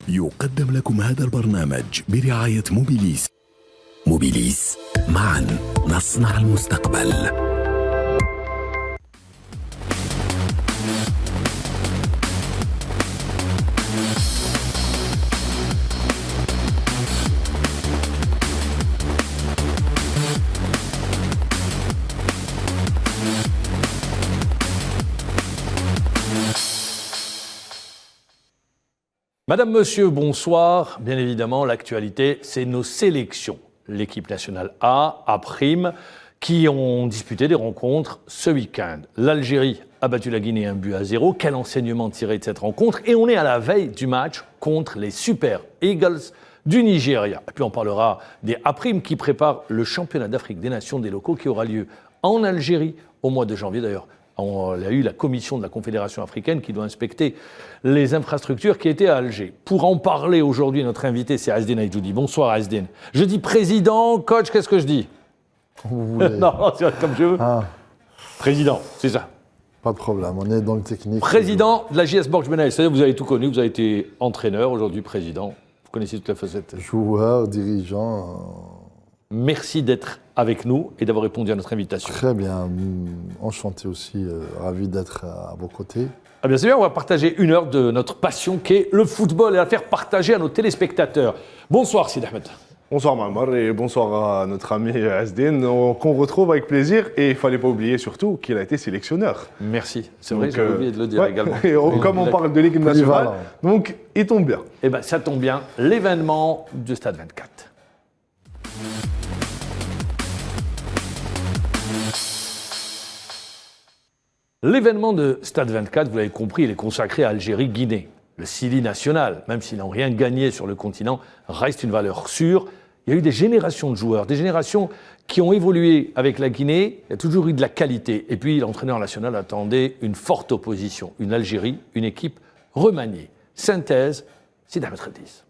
يقدم لكم هذا البرنامج برعاية موبيليس. موبيليس، معا نصنع المستقبل. Madame, Monsieur, bonsoir. Bien évidemment, l'actualité, c'est nos sélections. L'équipe nationale A, A', qui ont disputé des rencontres ce week-end. L'Algérie a battu la Guinée 1-0. Quel enseignement tiré de cette rencontre? Et on est à la veille du match contre les Super Eagles du Nigeria. Et puis on parlera des A' qui préparent le championnat d'Afrique des Nations des locaux qui aura lieu en Algérie au mois de janvier d'ailleurs. Il y a eu la commission de la Confédération africaine qui doit inspecter les infrastructures qui étaient à Alger. Pour en parler aujourd'hui, notre invité, c'est Azdine Aïdjoudi. Bonsoir Azdine. Je dis président, coach, qu'est-ce que je dis? Comme vous voulez. Non, c'est comme je veux. Ah, Président, c'est ça. pas de problème, on est dans le technique. Président de la JS Bourg Benel. C'est-à-dire que vous avez tout connu, vous avez été entraîneur, aujourd'hui président. Vous connaissez toute la facette. Joueur, dirigeant. Merci d'être avec nous et d'avoir répondu à notre invitation. Très bien, enchanté aussi, ravi d'être à vos côtés. Ah bien c'est bien, on va partager une heure de notre passion qui est le football et la faire partager à nos téléspectateurs. Bonsoir Sid Ahmed. Bonsoir Mamar et bonsoir à notre ami Azdine, qu'on retrouve avec plaisir. Et il ne fallait pas oublier surtout qu'il a été sélectionneur. Merci, c'est vrai, j'ai oublié de le dire ouais. également. Et comme on parle de l'équipe nationale, donc il tombe bien. Eh bien ça tombe bien, l'événement du Stade 24. L'événement de Stade 24, vous l'avez compris, il est consacré à Algérie-Guinée. Le Sili national, même s'ils n'ont rien gagné sur le continent, reste une valeur sûre. Il y a eu des générations de joueurs, des générations qui ont évolué avec la Guinée. Il y a toujours eu de la qualité. Et puis l'entraîneur national attendait une forte opposition. Une Algérie, une équipe remaniée. Synthèse, Sid Ahmed Redis.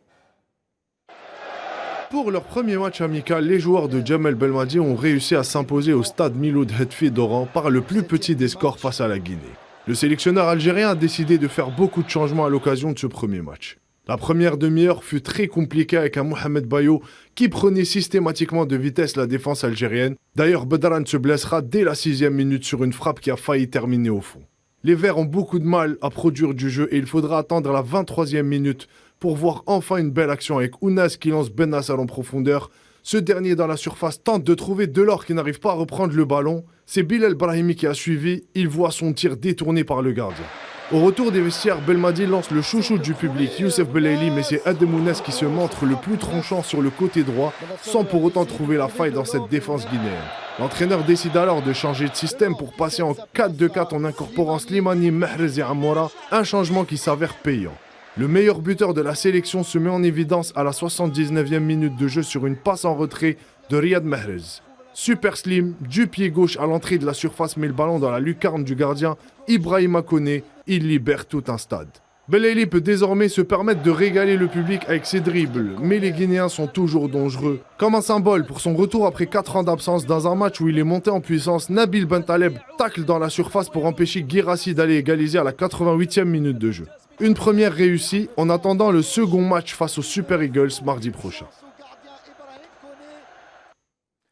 Pour leur premier match amical, les joueurs de Djamel Belmadi ont réussi à s'imposer au stade Miloud Hetfi d'Oran par le plus petit des scores face à la Guinée. Le sélectionneur algérien a décidé de faire beaucoup de changements à l'occasion de ce premier match. La première demi-heure fut très compliquée avec un Mohamed Bayo qui prenait systématiquement de vitesse la défense algérienne. D'ailleurs, Bedran se blessera dès la 6e minute sur une frappe qui a failli terminer au fond. Les Verts ont beaucoup de mal à produire du jeu et il faudra attendre la 23e minute pour voir enfin une belle action avec Ounas qui lance Ben Nasser en profondeur. Ce dernier dans la surface tente de trouver Delors qui n'arrive pas à reprendre le ballon. C'est Bilal Brahimi qui a suivi, il voit son tir détourné par le gardien. Au retour des vestiaires, Belmadi lance le chouchou du public, Youssef Belaili, mais c'est Ademounas qui se montre le plus tranchant sur le côté droit, sans pour autant trouver la faille dans cette défense guinéenne. L'entraîneur décide alors de changer de système pour passer en 4-2-4 en incorporant Slimani, Mahrez et Amoura, un changement qui s'avère payant. Le meilleur buteur de la sélection se met en évidence à la 79e minute de jeu sur une passe en retrait de Riyad Mahrez. Super slim, du pied gauche à l'entrée de la surface met le ballon dans la lucarne du gardien Ibrahima Koné, il libère tout un stade. Belaili peut désormais se permettre de régaler le public avec ses dribbles, mais les Guinéens sont toujours dangereux. Comme un symbole pour son retour après 4 ans d'absence dans un match où il est monté en puissance, Nabil Bentaleb tacle dans la surface pour empêcher Guirassy d'aller égaliser à la 88e minute de jeu. Une première réussie en attendant le second match face aux Super Eagles mardi prochain.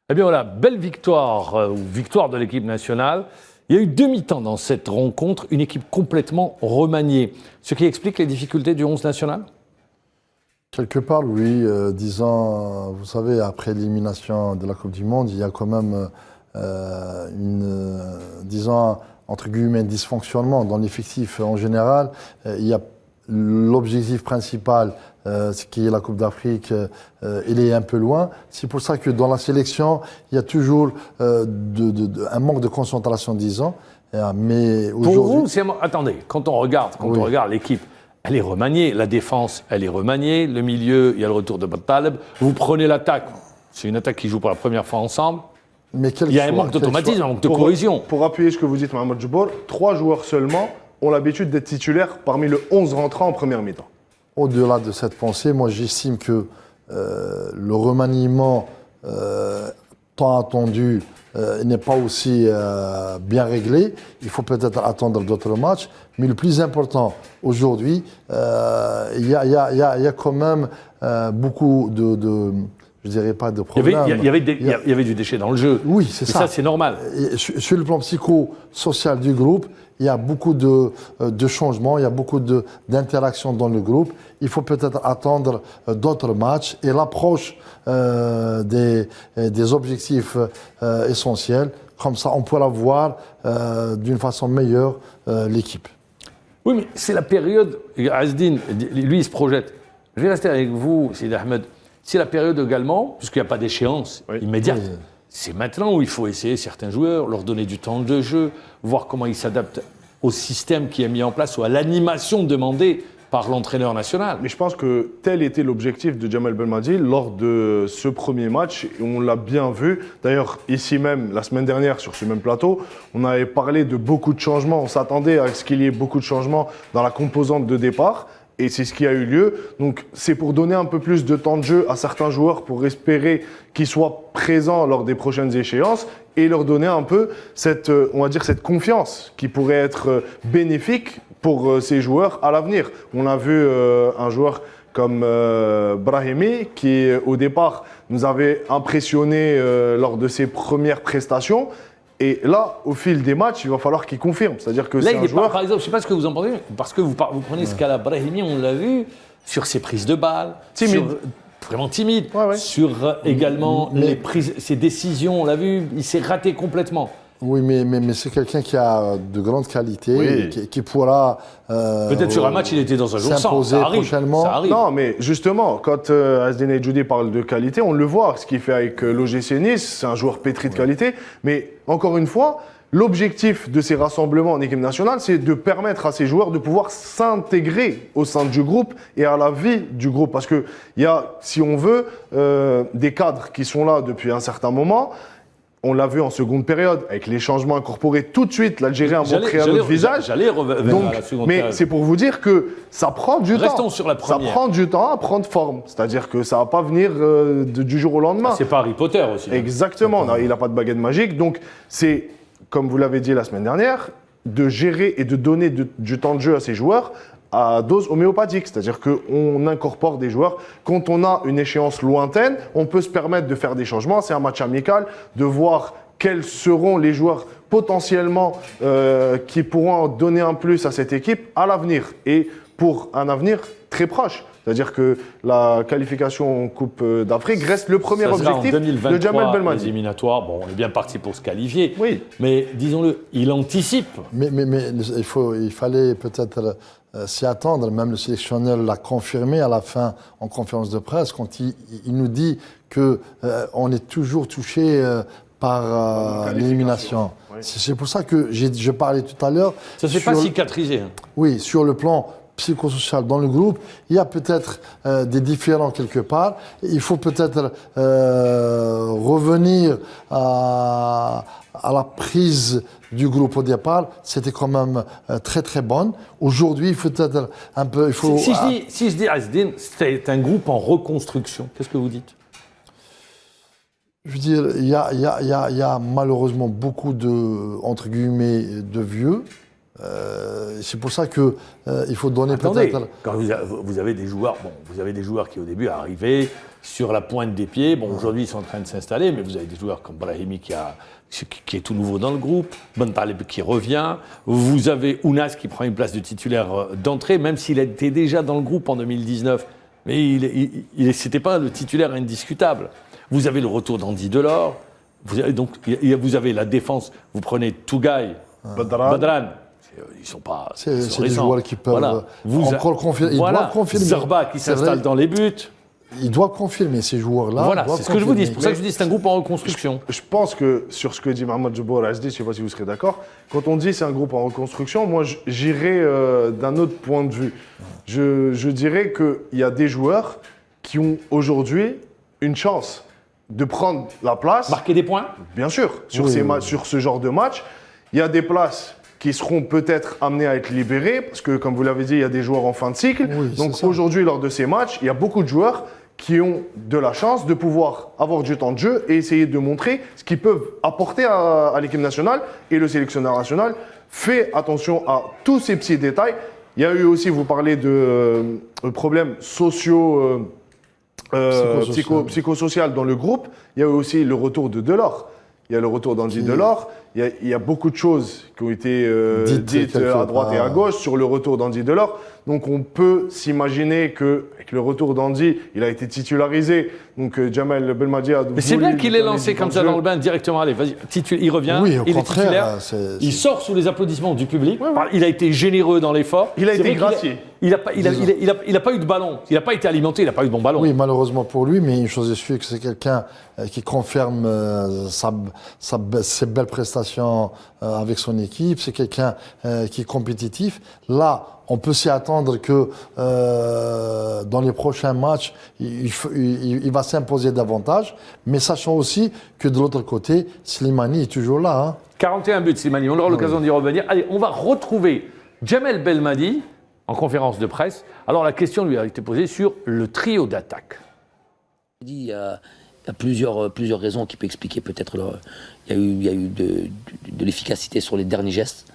Eh bien voilà, belle victoire, ou victoire de l'équipe nationale. Il y a eu demi-temps dans cette rencontre, une équipe complètement remaniée. Ce qui explique les difficultés du 11 national? Quelque part, oui. Disons, vous savez, après l'élimination de la Coupe du Monde, il y a quand même disons, entre guillemets, dysfonctionnement dans l'effectif en général. Il y a l'objectif principal, ce qui est la Coupe d'Afrique, il est un peu loin. C'est pour ça que dans la sélection, il y a toujours un manque de concentration, disons. Mais pour vous, attendez, quand on regarde l'équipe, elle est remaniée. La défense, elle est remaniée. Le milieu, il y a le retour de Bentaleb. Vous prenez l'attaque, c'est une attaque qui joue pour la première fois ensemble. Mais il y a un manque d'automatisme, un manque de cohésion. Pour appuyer ce que vous dites, Mohamed Djibour, 3 joueurs seulement ont l'habitude d'être titulaires parmi le 11 rentrants en première mi-temps. Au-delà de cette pensée, moi j'estime que le remaniement tant attendu n'est pas aussi bien réglé. Il faut peut-être attendre d'autres matchs. Mais le plus important, aujourd'hui, il y a quand même beaucoup je dirais pas de problèmes. Il y avait du déchet dans le jeu. Oui, c'est ça. Ça, c'est normal. Et sur le plan psychosocial du groupe, il y a beaucoup de changements, il y a beaucoup d'interactions dans le groupe. Il faut peut-être attendre d'autres matchs et l'approche des objectifs essentiels. Comme ça, on pourra voir d'une façon meilleure l'équipe. Oui, mais c'est la période. Azdine, lui, il se projette. Je vais rester avec vous, Sidi Ahmed. C'est la période également, puisqu'il n'y a pas d'échéance immédiate. Oui. C'est maintenant où il faut essayer certains joueurs, leur donner du temps de jeu, voir comment ils s'adaptent au système qui est mis en place ou à l'animation demandée par l'entraîneur national. Mais je pense que tel était l'objectif de Jamel Belmadi lors de ce premier match. Et on l'a bien vu. D'ailleurs, ici même, la semaine dernière, sur ce même plateau, on avait parlé de beaucoup de changements. On s'attendait à ce qu'il y ait beaucoup de changements dans la composante de départ. Et c'est ce qui a eu lieu. Donc, c'est pour donner un peu plus de temps de jeu à certains joueurs pour espérer qu'ils soient présents lors des prochaines échéances et leur donner un peu cette, on va dire, cette confiance qui pourrait être bénéfique pour ces joueurs à l'avenir. On a vu un joueur comme Brahimi qui, au départ, nous avait impressionné lors de ses premières prestations. Et là, au fil des matchs, il va falloir qu'il confirme. C'est-à-dire que là, c'est un joueur... par exemple, je ne sais pas ce que vous en pensez, parce que vous prenez ce cas-là, Brahimi, on l'a vu, sur ses prises de balles. Timide. Vraiment timide. Ouais. Sur également ses décisions, on l'a vu, il s'est raté complètement. Oui, mais c'est quelqu'un qui a de grandes qualités, qui pourra peut-être sur un match, il était dans un jour sans. Ça arrive prochainement. Ça arrive. Non, mais justement, quand Azdine Edjoudi parle de qualité, on le voit. Ce qu'il fait avec l'OGC Nice, c'est un joueur pétri de qualité. Mais encore une fois, l'objectif de ces rassemblements en équipe nationale, c'est de permettre à ces joueurs de pouvoir s'intégrer au sein du groupe et à la vie du groupe. Parce qu'il y a, si on veut, des cadres qui sont là depuis un certain moment. On l'a vu en seconde période, avec les changements incorporés, tout de suite, l'Algérie a montré un autre visage. J'allais revenir à la seconde mais période. c'est pour vous dire que ça prend du temps. Restons sur la première. Ça prend du temps à prendre forme. C'est-à-dire que ça ne va pas venir du jour au lendemain. C'est pas Harry Potter aussi. Exactement, il n'a pas de baguette magique. Donc, c'est, comme vous l'avez dit la semaine dernière, de gérer et de donner du temps de jeu à ces joueurs à dose homéopathique, c'est-à-dire qu'on incorpore des joueurs. Quand on a une échéance lointaine, on peut se permettre de faire des changements. C'est un match amical, de voir quels seront les joueurs potentiellement qui pourront donner un plus à cette équipe à l'avenir et pour un avenir très proche. C'est-à-dire que la qualification en Coupe d'Afrique reste le premier objectif de Jamel Belmadi. Les éliminatoires, bon, on est bien parti pour se qualifier. Oui. Mais disons-le, il anticipe. Mais il fallait peut-être s'y attendre. Même le sélectionneur l'a confirmé à la fin en conférence de presse quand il nous dit qu'on est toujours touché par l'élimination. Oui. C'est pour ça que je parlais tout à l'heure. Ça ne s'est pas cicatrisé. Oui, sur le plan psychosocial dans le groupe, il y a peut-être des différends quelque part. Il faut peut-être revenir à la prise du groupe au départ. C'était quand même très très bonne. Aujourd'hui, il faut peut-être un peu... Si je dis Azdine, c'est un groupe en reconstruction, qu'est-ce que vous dites ? Je veux dire, il y a malheureusement beaucoup entre guillemets, de vieux. C'est pour ça que il faut donner peut-être. Quand vous avez des joueurs, vous avez des joueurs qui au début arrivaient sur la pointe des pieds. Bon, aujourd'hui ils sont en train de s'installer, mais vous avez des joueurs comme Brahimi qui est tout nouveau dans le groupe, Ben Taleb qui revient. Vous avez Ounas qui prend une place de titulaire d'entrée, même s'il était déjà dans le groupe en 2019, mais c'était pas le titulaire indiscutable. Vous avez le retour d'Andy Delors. Vous avez la défense. Vous prenez Tougaï, Badran. Ils sont pas. C'est des joueurs qui peuvent encore confirmer. Ils doivent confirmer. Zarba qui s'installe dans les buts. Ils doivent confirmer ces joueurs-là. Voilà, c'est ce que je vous dis. C'est pour ça que je dis c'est un groupe en reconstruction. Je pense que sur ce que dit Mohamed Jabbour SD, je ne sais pas si vous serez d'accord, quand on dit c'est un groupe en reconstruction, moi j'irai d'un autre point de vue. Je dirais qu'il y a des joueurs qui ont aujourd'hui une chance de prendre la place. Marquer des points ? Bien sûr. Sur ce genre de match, il y a des places qui seront peut-être amenés à être libérés, parce que, comme vous l'avez dit, il y a des joueurs en fin de cycle. Oui, donc aujourd'hui, lors de ces matchs, il y a beaucoup de joueurs qui ont de la chance de pouvoir avoir du temps de jeu et essayer de montrer ce qu'ils peuvent apporter à l'équipe nationale. Et le sélectionneur national fait attention à tous ces petits détails. Il y a eu aussi, vous parlez de problèmes sociaux, psychosocial dans le groupe. Il y a eu aussi le retour de Delors. Il y a le retour d'Andy Delors. Il y a beaucoup de choses qui ont été dites à droite et à gauche sur le retour d'Andy Delors. Donc on peut s'imaginer qu'avec le retour d'Andy, il a été titularisé. Donc Jamel Belmadi a... Mais c'est bien qu'il ait lancé comme ça dans le bain directement. Allez, vas-y, il revient, Oui, au il contraire, est titulaire. Il sort sous les applaudissements du public. Ouais, ouais. Il a été généreux dans l'effort. Il a été gracié. Il n'a pas eu de ballon. Il n'a pas été alimenté, il n'a pas eu de bon ballon. Oui, malheureusement pour lui, mais une chose est sûre, que c'est quelqu'un qui confirme ses belles prestations avec son équipe. C'est quelqu'un qui est compétitif. Là, on peut s'y attendre que dans les prochains matchs, il va s'imposer davantage. Mais sachant aussi que de l'autre côté, Slimani est toujours là. Hein. 41 buts, Slimani. On aura l'occasion d'y revenir. Allez, on va retrouver Jamel Belmadi en conférence de presse. Alors, la question lui a été posée sur le trio d'attaque. Il y a plusieurs raisons qui peuvent expliquer peut-être. Il y a eu de l'efficacité sur les derniers gestes.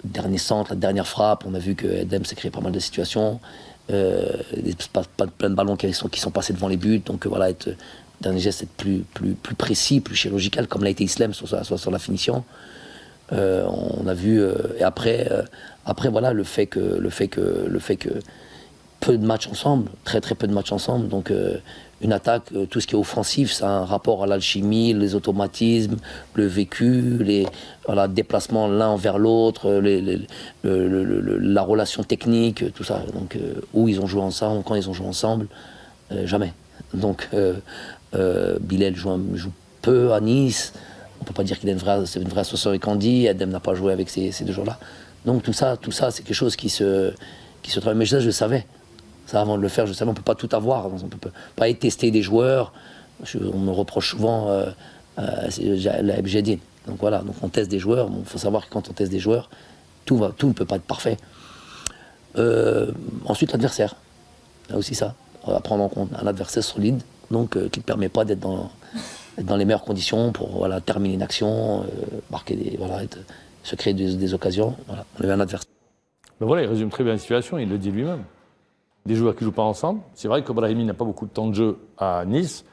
Le dernier centre, la dernière frappe, on a vu que Edem s'est créé pas mal de situations, plein de ballons qui sont passés devant les buts, donc voilà, le dernier geste être plus précis, plus chirurgical, comme l'a été Islam sur la finition. On a vu, et après voilà, le fait que peu de matchs ensemble, très peu de matchs ensemble, donc une attaque, tout ce qui est offensif, ça a un rapport à l'alchimie, les automatismes, le vécu, le déplacement l'un envers l'autre, la relation technique, tout ça. Donc, où ils ont joué ensemble, quand ils ont joué ensemble, jamais. Donc, Bilal joue peu à Nice. On ne peut pas dire qu'il est c'est une vraie association avec Andy. Edem n'a pas joué avec ces deux joueurs-là. Donc, tout ça, c'est quelque chose qui se travaille. Mais ça, je le savais. Ça, avant de le faire, je savais, on ne peut pas tout avoir. On ne peut pas tester des joueurs. On me reproche souvent la Bjedin. Donc voilà, donc on teste des joueurs. Il faut savoir que quand on teste des joueurs, tout ne peut pas être parfait. Ensuite, l'adversaire. Il y a aussi ça. On va prendre en compte un adversaire solide, donc qui ne permet pas d'être dans les meilleures conditions pour terminer une action, marquer se créer des occasions. Voilà, on avait un adversaire. Ben voilà, il résume très bien la situation, il le dit lui-même. Des joueurs qui ne jouent pas ensemble. C'est vrai que Brahimi n'a pas beaucoup de temps de jeu à Nice.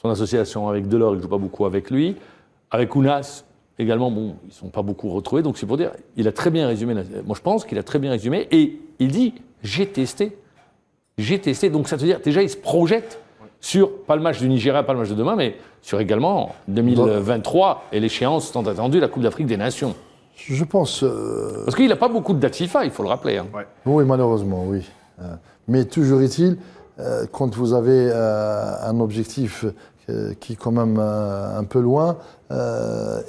Son association avec Delors, il ne joue pas beaucoup avec lui. Avec Ounas, également, ils ne sont pas beaucoup retrouvés. Donc c'est pour dire, il a très bien résumé. Moi, je pense qu'il a très bien résumé. Et il dit, j'ai testé. Donc ça veut dire, déjà, il se projette sur, pas le match du Nigeria, pas le match de demain, mais sur également 2023 et l'échéance tant attendue, la Coupe d'Afrique des Nations. Je pense... Parce qu'il n'a pas beaucoup de dates FIFA, il faut le rappeler. Hein. Ouais. Oui, malheureusement, oui. Mais toujours est-il, quand vous avez un objectif qui est quand même un peu loin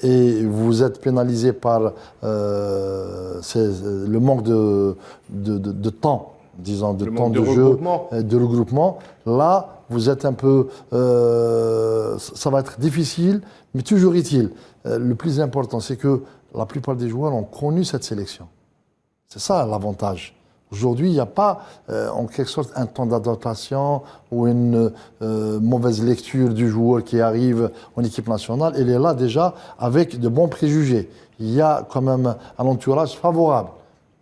et vous êtes pénalisé par le manque de temps, disons, de temps de jeu, de regroupement, là, vous êtes un peu... ça va être difficile, mais toujours est-il. Le plus important, c'est que la plupart des joueurs ont connu cette sélection. C'est ça l'avantage. Aujourd'hui, il n'y a pas, en quelque sorte, un temps d'adaptation ou une mauvaise lecture du joueur qui arrive en équipe nationale. Il est là déjà avec de bons préjugés. Il y a quand même un entourage favorable.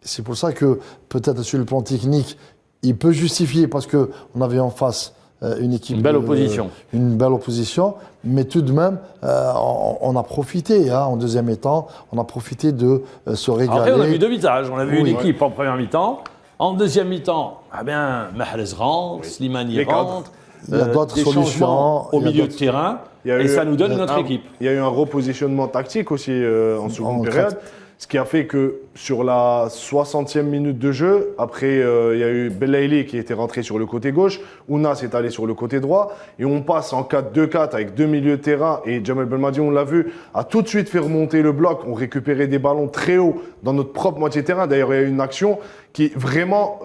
C'est pour ça que, peut-être sur le plan technique, il peut justifier parce qu'on avait en face une équipe... Une belle opposition. Une belle opposition, mais tout de même, on a profité, en deuxième mi-temps, on a profité de se régaler. Après, on a vu deux visages. On a vu une équipe en première mi-temps. En deuxième mi-temps, Mahrez rentre, Slimani rentre. Il y a d'autres solutions. Au milieu de terrain. Et ça nous donne notre équipe. Il y a eu un repositionnement tactique aussi en seconde période. Ce qui a fait que sur la 60e minute de jeu, après il y a eu Belaïli qui était rentré sur le côté gauche, Ounas est allé sur le côté droit, et on passe en 4-2-4 avec deux milieux de terrain, et Jamel Belmadi, on l'a vu, a tout de suite fait remonter le bloc, on récupérait des ballons très haut dans notre propre moitié de terrain. D'ailleurs, il y a eu une action qui vraiment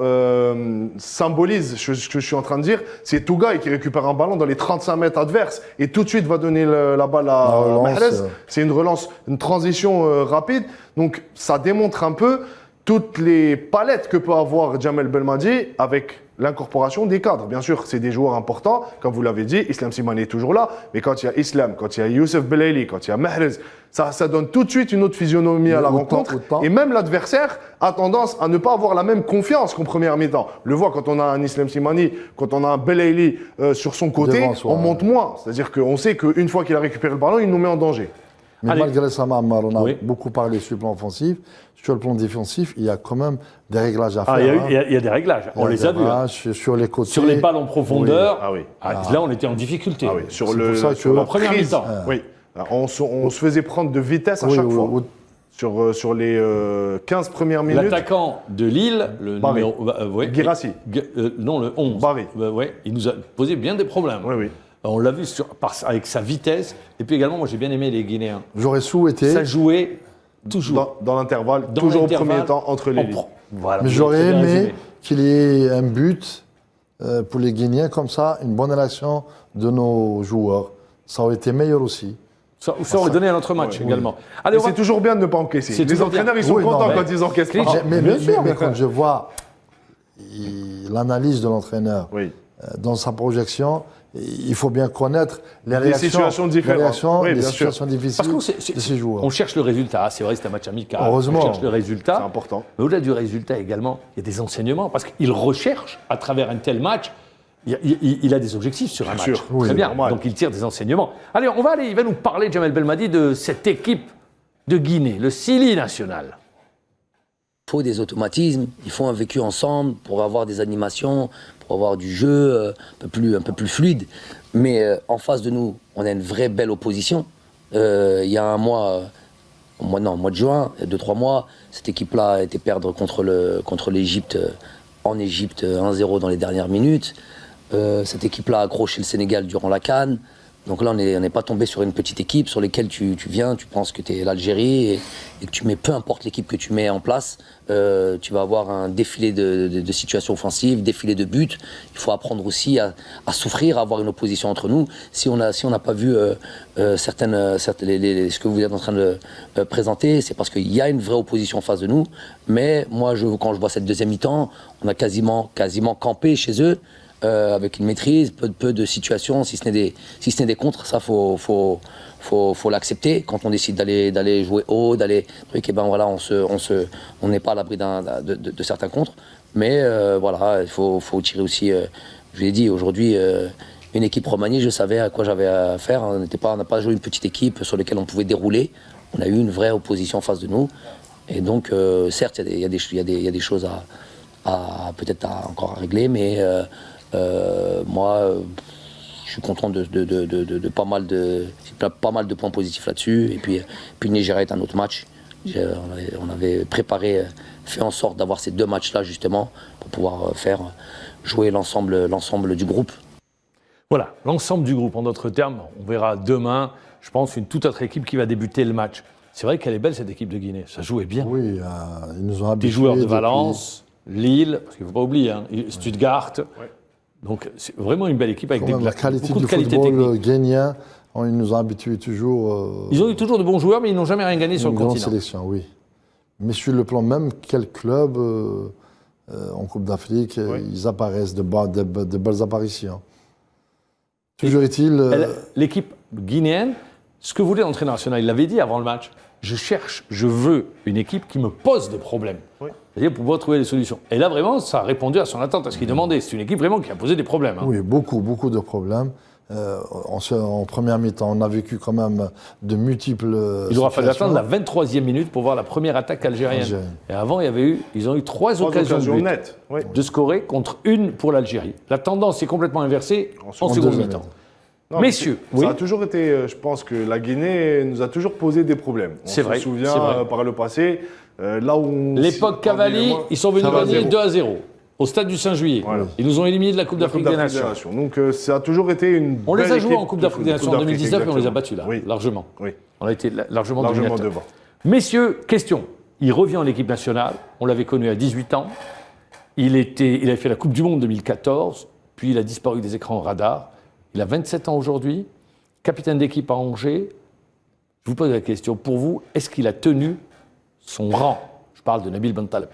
symbolise ce que je suis en train de dire. C'est Tougaï qui récupère un ballon dans les 35 mètres adverses et tout de suite va donner la balle à Mahrez. C'est une relance, une transition rapide. Donc ça démontre un peu toutes les palettes que peut avoir Jamel Belmadi avec l'incorporation des cadres. Bien sûr, c'est des joueurs importants, comme vous l'avez dit, Islam Slimani est toujours là, mais quand il y a Islam, quand il y a Youssef Belaili, quand il y a Mahrez, ça donne tout de suite une autre physionomie à la rencontre. Et même l'adversaire a tendance à ne pas avoir la même confiance qu'en première mi-temps. On le voit quand on a un Islam Slimani, quand on a un Belaili sur son côté, on monte moins. C'est-à-dire qu'on sait qu'une fois qu'il a récupéré le ballon, il nous met en danger. Mais Allez. malgré ça, Ammar, on a Oui. beaucoup parlé sur le plan offensif. Sur le plan défensif, il y a quand même des réglages à faire. Ah, il y a des réglages, on les a vus. Hein. Sur les côtés. Sur les balles en profondeur, Ah oui. là on était en difficulté. Ah oui, sur C'est le pour ça sur que- la En première prise, mi-temps. oui. On se faisait prendre de vitesse à chaque fois. Sur les 15 premières minutes. L'attaquant de Lille, le Barry. numéro... ouais, Guirassy. non, le 11. Barry. Ouais, il nous a posé bien des problèmes. Oui, oui. On l'a vu avec sa vitesse. Et puis également, moi j'ai bien aimé les Guinéens. J'aurais souhaité, Ça jouait toujours. Dans l'intervalle, Dans toujours au l'intervalle, premier temps, entre les on lignes. prend- Voilà, mais vous j'aurais avez très bien aimé résumé. qu'il y ait un but pour les Guinéens, comme ça, une bonne réaction de nos joueurs. Ça aurait été meilleur aussi. Ça aurait donné un autre match également. Allez, Et on va- c'est toujours bien de ne pas encaisser. C'est Les toujours entraîneurs, bien. ils sont Oui, non, contents mais- quand ils encaissent pas. Mais quand je vois l'analyse de l'entraîneur Oui. dans sa projection, il faut bien connaître les situations différentes. les réactions, Oui, les bien sûr. situations difficiles Parce qu'on de ces joueurs. on cherche le résultat. C'est vrai, c'est un match amical. Heureusement. On cherche le résultat. C'est important. Mais au-delà du résultat également, il y a des enseignements. Parce qu'il recherche, à travers un tel match, il a des objectifs sur un match. sûr. Oui, Très bien. normal. Donc il tire des enseignements. Allez, il va nous parler, Jamel Belmadi, de cette équipe de Guinée, le Sili national. Il faut des automatismes, il faut un vécu ensemble pour avoir des animations, pour avoir du jeu un peu plus fluide. Mais en face de nous, on a une vraie belle opposition. Il y a un mois, au mois de juin, il y a 2-3 mois, cette équipe-là a été perdre contre l'Égypte, en Égypte 1-0 dans les dernières minutes. Cette équipe-là a accroché le Sénégal durant la CAN. Donc là, on n'est pas tombé sur une petite équipe sur laquelle tu viens, tu penses que tu es l'Algérie et que tu mets, peu importe l'équipe que tu mets en place, tu vas avoir un défilé de situations offensives, défilé de buts. Il faut apprendre aussi à souffrir, à avoir une opposition entre nous. Si on n'a pas vu ce que vous êtes en train de présenter, c'est parce qu'il y a une vraie opposition en face de nous. Mais moi, quand je vois cette deuxième mi-temps, on a quasiment campé chez eux. Avec une maîtrise, peu de situations, si ce n'est des contres, ça faut l'accepter. Quand on décide d'aller jouer haut, et ben voilà, on n'est pas à l'abri de certains contres. Mais voilà, il faut tirer aussi. Je l'ai dit aujourd'hui, une équipe remaniée, je savais à quoi j'avais à faire. On n'a pas joué une petite équipe sur laquelle on pouvait dérouler. On a eu une vraie opposition en face de nous. Et donc, certes, il y a des choses à peut-être encore à régler, mais moi, je suis content de pas mal de points positifs là-dessus. Et puis le Nigeria est un autre match. On avait préparé, fait en sorte d'avoir ces deux matchs-là justement pour pouvoir faire jouer l'ensemble du groupe. Voilà, l'ensemble du groupe. En d'autres termes, on verra demain, je pense, une toute autre équipe qui va débuter le match. C'est vrai qu'elle est belle, cette équipe de Guinée. Ça jouait bien. Oui, ils nous ont Des habitués joueurs de depuis- Valence, Lille, parce qu'il ne faut pas oublier, hein, Stuttgart. Donc, c'est vraiment une belle équipe avec Quand même, la beaucoup qualité de du qualité football technique. guinéen, ils nous ont habitués toujours. Ils ont eu toujours de bons joueurs, mais ils n'ont jamais rien gagné sur une le grande continent. sélection, oui. Mais sur le plan même, quel club en Coupe d'Afrique, ils apparaissent de belles apparitions. Toujours est-il. L'équipe guinéenne, ce que voulait l'entraîneur national, il l'avait dit avant le match, je veux une équipe qui me pose des problèmes. C'est-à-dire pour pouvoir trouver des solutions. Et là, vraiment, ça a répondu à son attente, à ce qu'il demandait. C'est une équipe vraiment qui a posé des problèmes. Hein. Oui, beaucoup de problèmes. En première mi-temps, on a vécu quand même de multiples. Il aura fallu situations. attendre la 23e minute pour voir la première attaque algérienne. Algérienne. Et avant, ils ont eu trois occasions de but nettes. Oui. de scorer contre une pour l'Algérie. La tendance est complètement inversée en seconde deuxième mi-temps. Non, Messieurs, ça oui. a toujours été, je pense que la Guinée nous a toujours posé des problèmes. C'est vrai, On se souvient c'est vrai. par le passé, là où on L'époque Cavalli, ils sont venus gagner 2-0 au stade du 5 juillet. Voilà. Ils nous ont éliminés de la Coupe d'Afrique des Nations. Donc ça a ça a toujours été une On les belle a joués équipe en Coupe de d'Afrique des foot, Nations en Coupe d'Afrique, 2019 et on les a exactement. battus là, Oui. largement. Oui. On a été largement Largement dominateurs. devant. Messieurs, question. Il revient en équipe nationale. On l'avait connu à 18 ans. Il avait fait la Coupe du Monde 2014, puis il a disparu des écrans radars. Il a 27 ans aujourd'hui, capitaine d'équipe à Angers. Je vous pose la question, pour vous, est-ce qu'il a tenu son rang? Je parle de Nabil Bentaleb.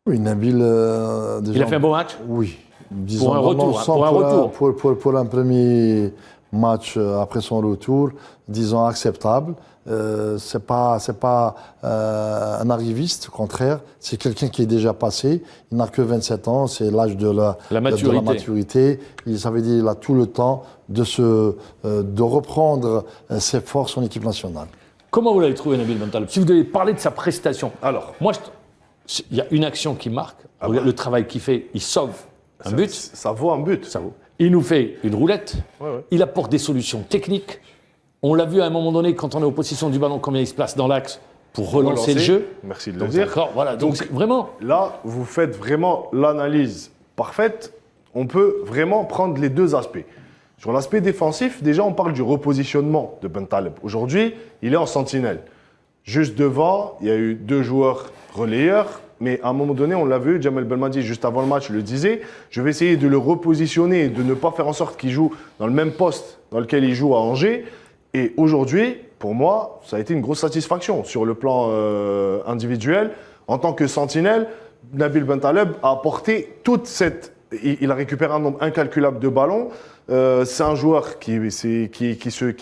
Oui, Nabil, déjà, Il a fait un bon match. Oui. Disons, Pour un dans retour, l'ensemble, pour un retour. Pour un premier match après son retour, disons acceptable. C'est pas un arriviste, au contraire. C'est quelqu'un qui est déjà passé. Il n'a que 27 ans, c'est l'âge de la maturité. Ça veut dire qu'il a tout le temps de reprendre ses forces en équipe nationale. Comment vous l'avez trouvé, Nabil Bentaleb? Si vous devez parler de sa prestation. Alors, moi, il y a une action qui marque. Regarde le travail qu'il fait. Il sauve un but. Ça vaut un but. Ça vaut. Il nous fait une roulette. Ouais. Il apporte des solutions techniques. On l'a vu à un moment donné, quand on est aux positions du ballon, combien il se place dans l'axe pour relancer le jeu. Merci de le Donc, dire. d'accord, voilà. Donc, vraiment. Là, vous faites vraiment l'analyse parfaite. On peut vraiment prendre les deux aspects. Sur l'aspect défensif, déjà, on parle du repositionnement de Bentaleb. Aujourd'hui, il est en sentinelle. Juste devant, il y a eu 2 joueurs relayeurs. Mais à un moment donné, on l'a vu, Djamel Belmadi, juste avant le match, le disait, je vais essayer de le repositionner et de ne pas faire en sorte qu'il joue dans le même poste dans lequel il joue à Angers. Et aujourd'hui, pour moi, ça a été une grosse satisfaction sur le plan individuel. En tant que sentinelle, Nabil Bentaleb a apporté toute cette... Il a récupéré un nombre incalculable de ballons. C'est un joueur qui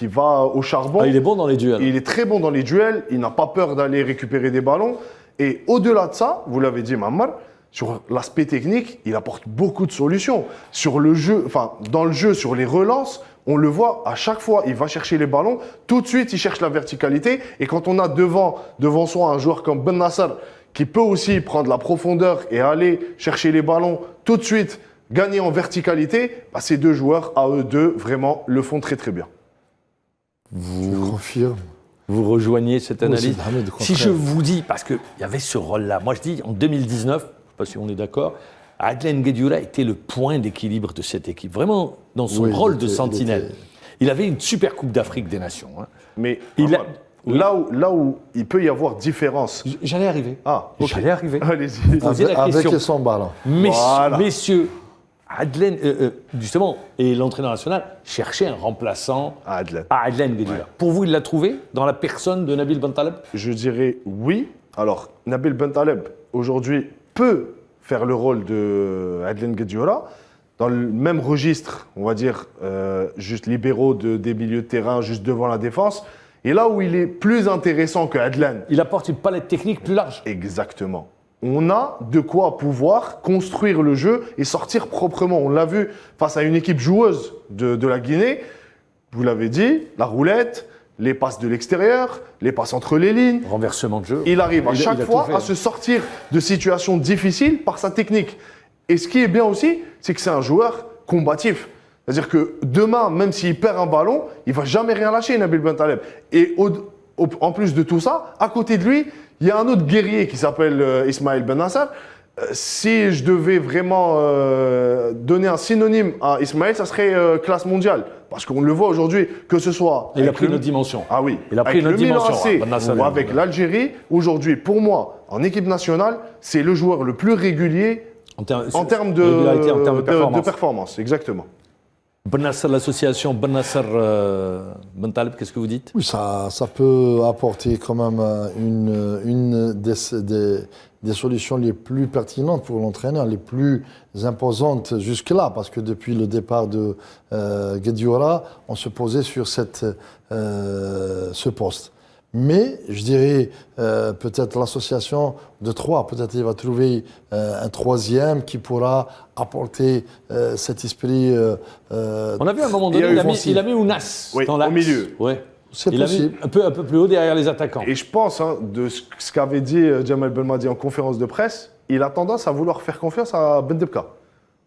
va au charbon. Ah, il est bon dans les duels. Il est très bon dans les duels. Il n'a pas peur d'aller récupérer des ballons. Et au-delà de ça, vous l'avez dit, Mammar, sur l'aspect technique, il apporte beaucoup de solutions. Sur le jeu, enfin, dans le jeu, sur les relances, on le voit à chaque fois, il va chercher les ballons. Tout de suite, il cherche la verticalité. Et quand on a devant soi un joueur comme Ben Nasser, qui peut aussi prendre la profondeur et aller chercher les ballons tout de suite, gagner en verticalité, bah, ces 2 joueurs, à eux deux, vraiment, le font très très bien. Je confirme. Vous rejoignez cette analyse? Si je contraire. vous dis, parce qu'il y avait ce rôle-là, moi je dis en 2019, je ne sais pas si on est d'accord, Adlen Guedioura était le point d'équilibre de cette équipe, vraiment dans son Oui, rôle de sentinelle. Il avait une super Coupe d'Afrique des Nations. Hein. Mais Il a- là où il peut y avoir différence. J'allais arriver. Ah, ok. J'allais arriver. Allez-y. Posez la Avec question. et sans ballon. Voilà. Messieurs, Adlen, justement, et l'entraîneur national cherchait un remplaçant Ah, Adlen. à Adlen Guedioura. Ouais. Pour vous, il l'a trouvé dans la personne de Nabil Bentaleb? Je dirais oui. Alors, Nabil Bentaleb, aujourd'hui, peut faire le rôle de Adlen Guedioura dans le même registre, on va dire, juste libéraux des milieux de terrain, juste devant la défense. Et là où il est plus intéressant que Adlen, Il apporte une palette technique plus large. exactement. On a de quoi pouvoir construire le jeu et sortir proprement. On l'a vu face à une équipe joueuse de la Guinée. Vous l'avez dit, la roulette, les passes de l'extérieur, les passes entre les lignes. Renversement de jeu. Il arrive à Il a chaque tout fois fait. à se sortir de situations difficiles par sa technique. Et ce qui est bien aussi, c'est que c'est un joueur combatif. C'est-à-dire que demain, même s'il perd un ballon, il ne va jamais rien lâcher, Nabil Bentaleb. Et en plus de tout ça, à côté de lui, il y a un autre guerrier qui s'appelle Ismaël Ben Nasser. Si je devais vraiment donner un synonyme à Ismaël, ça serait classe mondiale. Parce qu'on le voit aujourd'hui, que ce soit... Il a avec pris le- notre dimension. Ah oui, Il a pris avec notre le Milan dimension, AC Ben Nasser. ou avec l'Algérie, aujourd'hui, pour moi, en équipe nationale, c'est le joueur le plus régulier en termes de régularité, en termes de performance. performance, exactement. Ben Nasser, l'association Ben Nasser Bentaleb, qu'est-ce que vous dites? Oui, ça peut apporter quand même une des solutions les plus pertinentes pour l'entraîneur, les plus imposantes jusque-là, parce que depuis le départ de Guedioura, on se posait sur ce poste. Mais je dirais peut-être l'association de 3, peut-être il va trouver un 3e qui pourra apporter cet esprit. On a vu à un moment donné, il a mis Ounas Oui, dans l'axe. au milieu. Ouais. C'est Il a mis possible. un peu plus haut derrière les attaquants. Et je pense, de ce qu'avait dit Djamel Belmadi en conférence de presse, il a tendance à vouloir faire confiance à Bendebka.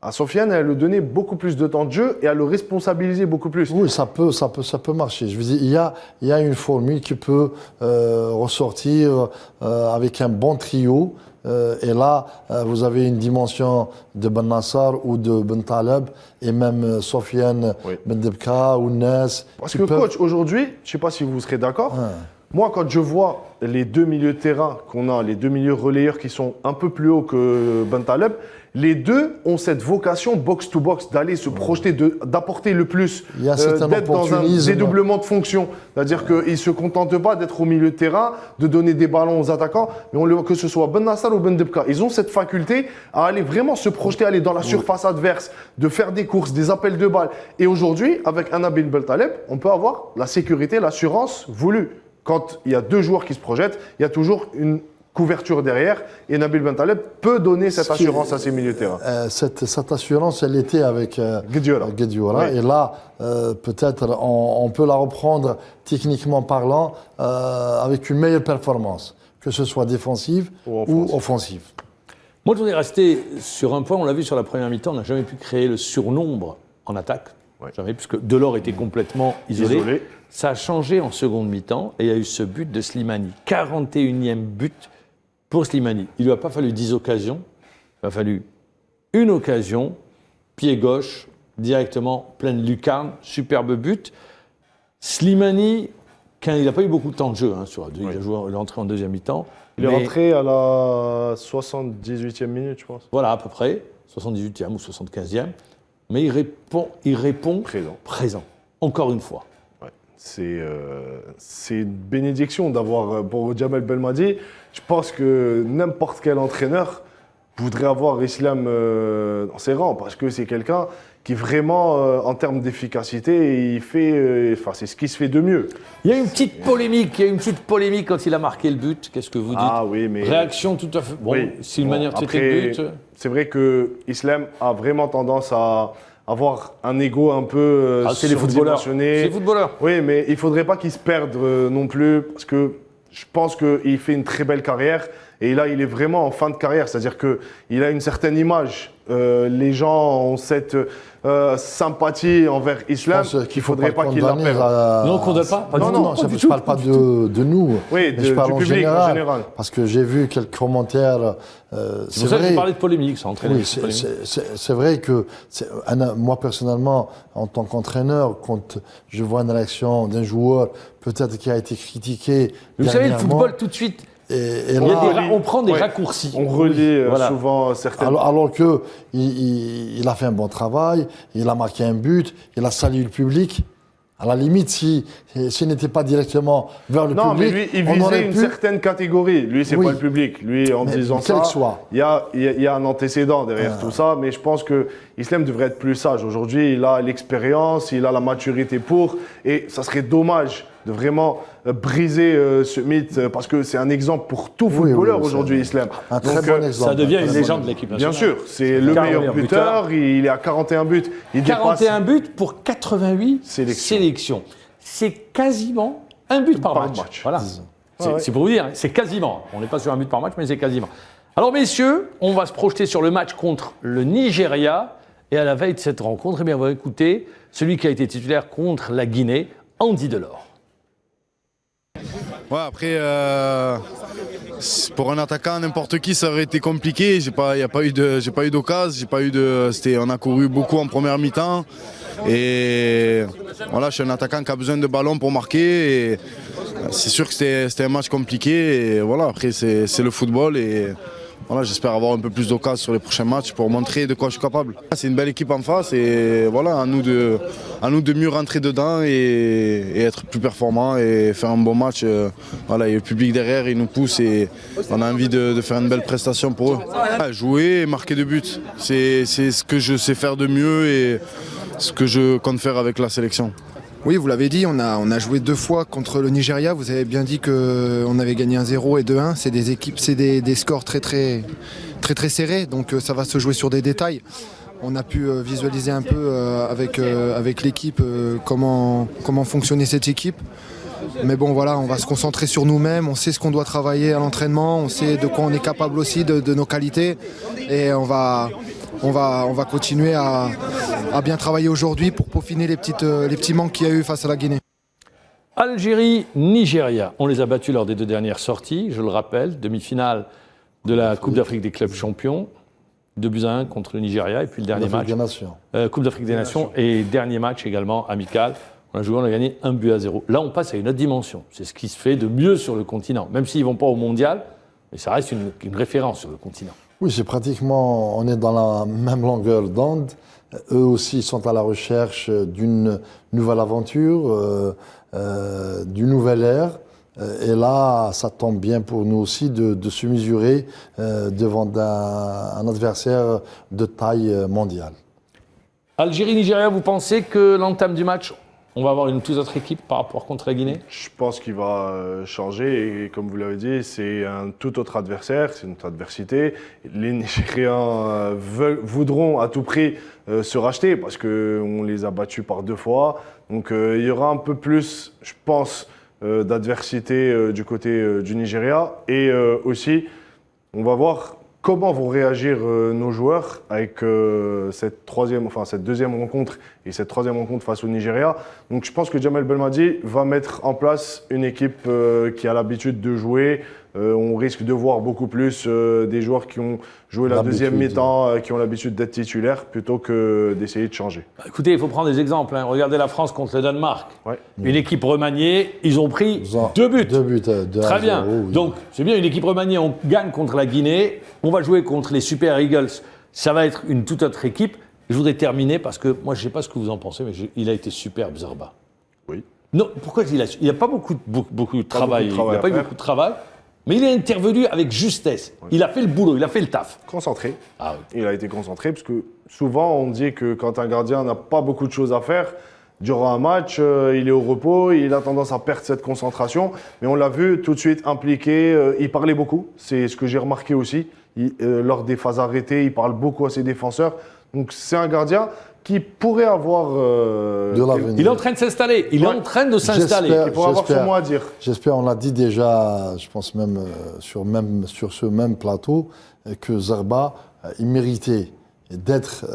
À Sofiane, à lui donner beaucoup plus de temps de jeu et à le responsabiliser beaucoup plus. Oui, ça peut marcher. Je veux dire, il y a une formule qui peut ressortir avec un bon trio. Et là, vous avez une dimension de Ben Nasser ou de Bentaleb et même Sofiane, Oui. Bendebka ou Nes. Parce que coach, aujourd'hui, je ne sais pas si vous serez d'accord, moi quand je vois les 2 milieux de terrain qu'on a, les 2 milieux relayeurs qui sont un peu plus hauts que Bentaleb, les deux ont cette vocation box-to-box, d'aller se projeter, d'apporter le plus, Il y a un certain d'être dans un opportunisme. dédoublement de fonction. C'est-à-dire qu'ils ne se contentent pas d'être au milieu de terrain, de donner des ballons aux attaquants, mais on le voit que ce soit Ben Nassar ou Ben Debka. Ils ont cette faculté à aller vraiment se projeter, aller dans la surface adverse, de faire des courses, des appels de balles. Et aujourd'hui, avec Anabil Beltaleb, on peut avoir la sécurité, l'assurance voulue. Quand il y a deux joueurs qui se projettent, il y a toujours une couverture derrière et Nabil Bentaleb peut donner cette assurance à ses milieux de terrain. Cette assurance, elle était avec Oui. Guedioura. Et là, peut-être, on peut la reprendre techniquement parlant avec une meilleure performance, que ce soit défensive ou offensive. Moi, je voudrais rester sur un point, on l'a vu sur la première mi-temps, on n'a jamais pu créer le surnombre en attaque. Ouais. Jamais, puisque Delors était complètement isolé. Isolé. Ça a changé en seconde mi-temps et il y a eu ce but de Slimani. 41e but pour Slimani. Il ne lui a pas fallu 10 occasions, il a fallu une occasion, pied gauche, directement pleine lucarne, superbe but. Slimani, il n'a pas eu beaucoup de temps de jeu, il est entré en deuxième mi-temps. Il est rentré à la 78e minute, je pense. Voilà, à peu près, 78e ou 75e. Mais il répond présent, encore une fois. Ouais. C'est une bénédiction d'avoir, pour Djamel Belmadi, je pense que n'importe quel entraîneur voudrait avoir Islam dans ses rangs, parce que c'est quelqu'un qui vraiment, en termes d'efficacité, c'est ce qui se fait de mieux. Il y a une petite polémique quand il a marqué le but. Qu'est-ce que vous dites? Ah oui, mais... Réaction tout à fait... Bon, Oui. si une manière de traiter le but... C'est vrai que Islam a vraiment tendance à avoir un ego un peu c'est les footballeurs. surdimensionné. C'est les footballeurs. Oui, mais il ne faudrait pas qu'il se perde non plus, parce que je pense qu'il fait une très belle carrière. Et là, il est vraiment en fin de carrière, c'est-à-dire qu'il a une certaine image. Les gens ont cette sympathie envers Islam qu'il ne faudrait pas qu'il la perde. Non, on ne condamne pas. Non, je ne parle pas de nous, Oui, mais je parle du en public général, en général. parce que j'ai vu quelques commentaires. C'est pour ça que j'ai parlé de polémique, ça entraîne. Oui, c'est vrai que moi, personnellement, en tant qu'entraîneur, quand je vois une réaction d'un joueur, peut-être qui a été critiqué. Vous savez, le football, tout de suite, on prend des raccourcis. On relie souvent certaines... Alors qu'il a fait un bon travail, il a marqué un but, il a salué le public. À la limite, s'il n'était pas directement vers le public, non, mais lui, il visait une certaine catégorie. Lui, c'est pas le public. Lui, en disant ça, il y a un antécédent derrière tout ça. Mais je pense que Islam devrait être plus sage. Aujourd'hui, il a l'expérience, il a la maturité pour. Et ça serait dommage de vraiment briser ce mythe, parce que c'est un exemple pour tout footballeur aujourd'hui, Islam. Un très bon exemple. Ça devient une légende de l'équipe nationale. Bien sûr, c'est le meilleur buteur, il est à 41 buts. 41 buts pour 88 sélections. C'est quasiment un but par match. Voilà. C'est pour vous dire, c'est quasiment. On n'est pas sur un but par match, mais c'est quasiment. Alors messieurs, on va se projeter sur le match contre le Nigeria. Et à la veille de cette rencontre, eh bien, on va écouter celui qui a été titulaire contre la Guinée, Andy Delors. Ouais, après, pour un attaquant, n'importe qui, ça aurait été compliqué. J'ai pas eu d'occasion, on a couru beaucoup en première mi-temps. Et voilà, je suis un attaquant qui a besoin de ballon pour marquer. Et c'est sûr que c'était un match compliqué. Et voilà, après, c'est le football. Et voilà, j'espère avoir un peu plus d'occasion sur les prochains matchs pour montrer de quoi je suis capable. C'est une belle équipe en face et voilà, à nous de mieux rentrer dedans et être plus performants et faire un bon match. Voilà, et le public derrière, il nous pousse et on a envie de faire une belle prestation pour eux. Jouer et marquer de buts, c'est ce que je sais faire de mieux et ce que je compte faire avec la sélection. Oui, vous l'avez dit, on a joué 2 fois contre le Nigeria. Vous avez bien dit qu'on avait gagné 1-0 et 2-1. C'est des équipes, c'est des scores très serrés. Donc ça va se jouer sur des détails. On a pu visualiser un peu avec l'équipe comment fonctionnait cette équipe. Mais bon, voilà, on va se concentrer sur nous-mêmes. On sait ce qu'on doit travailler à l'entraînement. On sait de quoi on est capable aussi, de nos qualités. Et on va continuer à bien travailler aujourd'hui pour peaufiner les petits manques qu'il y a eu face à la Guinée. Algérie, Nigeria, on les a battus lors des 2 dernières sorties, je le rappelle, demi-finale de la Coupe d'Afrique des clubs champions, 2-1 contre le Nigeria, et puis le dernier match, Coupe d'Afrique des Nations, et dernier match également amical, on a joué, on a gagné 1-0. Là, on passe à une autre dimension, c'est ce qui se fait de mieux sur le continent, même s'ils ne vont pas au mondial, mais ça reste une référence sur le continent. Oui, c'est pratiquement, on est dans la même longueur d'onde. Eux aussi sont à la recherche d'une nouvelle aventure, d'une nouvelle ère. Et là, ça tombe bien pour nous aussi de se mesurer devant un adversaire de taille mondiale. Algérie-Nigeria, vous pensez que l'entame du match, on va avoir une toute autre équipe par rapport contre la Guinée? Je pense qu'il va changer et comme vous l'avez dit, c'est un tout autre adversaire, c'est une autre adversité. Les Nigérians voudront à tout prix se racheter parce qu'on les a battus par 2 fois. Donc il y aura un peu plus, je pense, d'adversité du côté du Nigeria. Et aussi, on va voir comment vont réagir nos joueurs avec cette deuxième rencontre et cette troisième rencontre face au Nigeria. Donc je pense que Djamel Belmadi va mettre en place une équipe qui a l'habitude de jouer. On risque de voir beaucoup plus des joueurs qui ont joué la deuxième mi-temps, qui ont l'habitude d'être titulaires, plutôt que d'essayer de changer. Écoutez, il faut prendre des exemples. Hein. Regardez la France contre le Danemark. Ouais. Une équipe remaniée, ils ont pris 2 buts. 2 buts. Très bien. Oui. Donc, c'est bien, une équipe remaniée, on gagne contre la Guinée, on va jouer contre les Super Eagles. Ça va être une toute autre équipe. Je voudrais terminer parce que, moi, je ne sais pas ce que vous en pensez, mais il a été superbe, Zarba. Oui. Non, pourquoi il n'a pas beaucoup de travail. Il n'a pas eu beaucoup de travail. Mais il est intervenu avec justesse. Ouais. Il a fait le boulot, il a fait le taf. Concentré. Ah oui. Il a été concentré parce que souvent on dit que quand un gardien n'a pas beaucoup de choses à faire, durant un match, il est au repos, il a tendance à perdre cette concentration. Mais on l'a vu tout de suite impliqué, il parlait beaucoup. C'est ce que j'ai remarqué aussi. Lors des phases arrêtées, il parle beaucoup à ses défenseurs. Donc c'est un gardien qui pourrait avoir de l'avenir. Il est en train de s'installer. Il est en train de s'installer. Il pourrait avoir son mot à dire. J'espère, on l'a dit déjà, je pense même sur ce même plateau, que Zarba, il méritait d'être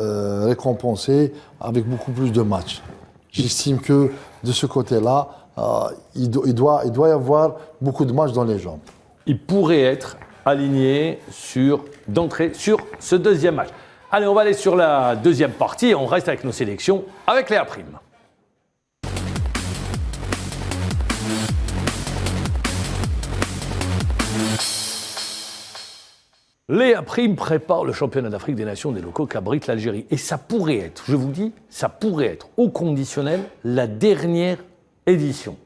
récompensé avec beaucoup plus de matchs. J'estime que de ce côté-là, il doit y avoir beaucoup de matchs dans les jambes. Il pourrait être aligné d'entrée sur ce deuxième match. Allez, on va aller sur la deuxième partie. On reste avec nos sélections, avec Léa Prime. Léa Prime prépare le championnat d'Afrique des Nations des locaux qu'abrite l'Algérie. Et ça pourrait être, je vous dis, ça pourrait être au conditionnel la dernière édition.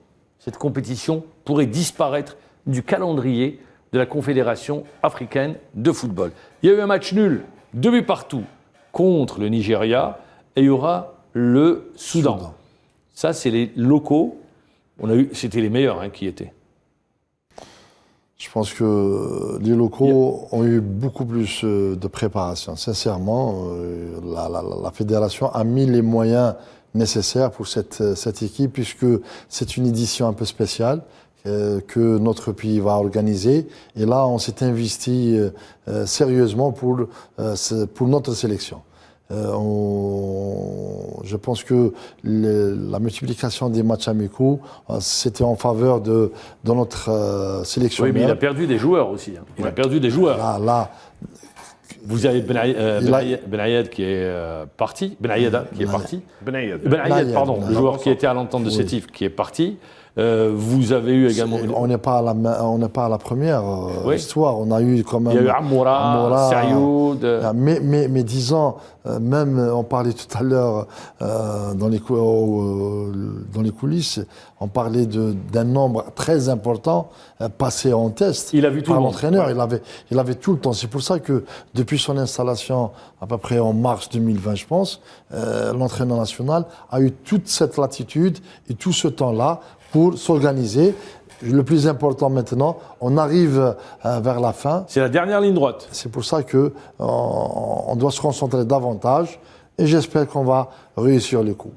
Cette compétition pourrait disparaître du calendrier de la Confédération africaine de football. Il y a eu un match nul, 2 buts partout contre le Nigeria, et il y aura le Soudan. Ça, c'est les locaux. C'était les meilleurs qui étaient. Je pense que les locaux ont eu beaucoup plus de préparation. Sincèrement, la fédération a mis les moyens nécessaires pour cette équipe, puisque c'est une édition un peu spéciale que notre pays va organiser. Et là, on s'est investi sérieusement pour notre sélection. Je pense que la multiplication des matchs amicaux, c'était en faveur de notre sélectionneur. Oui, mais il a perdu des joueurs aussi. Hein. Il a perdu des joueurs. Vous avez Benayed qui est parti. Benayed qui est parti. Benayed, pardon, le joueur qui était à l'entente de Sétif qui est parti. Vous avez eu également... On n'est pas à la première histoire. On a eu quand même... Il y a eu Amoura, Serioud... Mais disons, même on parlait tout à l'heure dans les coulisses, on parlait d'un nombre très important passé en test. Il a vu tout par le monde. L'entraîneur. Il avait tout le temps. C'est pour ça que depuis son installation, à peu près en mars 2020, je pense, l'entraîneur national a eu toute cette latitude et tout ce temps-là pour s'organiser. Le plus important maintenant, on arrive vers la fin. C'est la dernière ligne droite. C'est pour ça qu'on doit se concentrer davantage et j'espère qu'on va réussir le coup.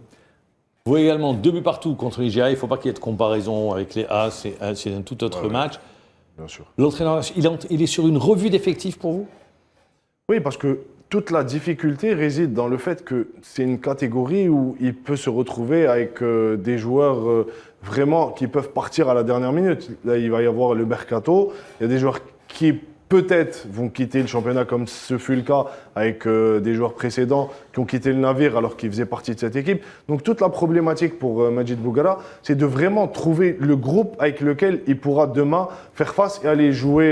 Vous voyez également 2 buts partout contre le Nigeria. Il ne faut pas qu'il y ait de comparaison avec les A, c'est un tout autre match. Bien sûr. L'entraîneur, il est sur une revue d'effectifs pour vous? Oui, parce que toute la difficulté réside dans le fait que c'est une catégorie où il peut se retrouver avec des joueurs vraiment qui peuvent partir à la dernière minute. Là, il va y avoir le mercato. Il y a des joueurs qui peut-être vont quitter le championnat comme ce fut le cas avec des joueurs précédents qui ont quitté le navire alors qu'ils faisaient partie de cette équipe. Donc toute la problématique pour Majid Bouguerra, c'est de vraiment trouver le groupe avec lequel il pourra demain faire face et aller jouer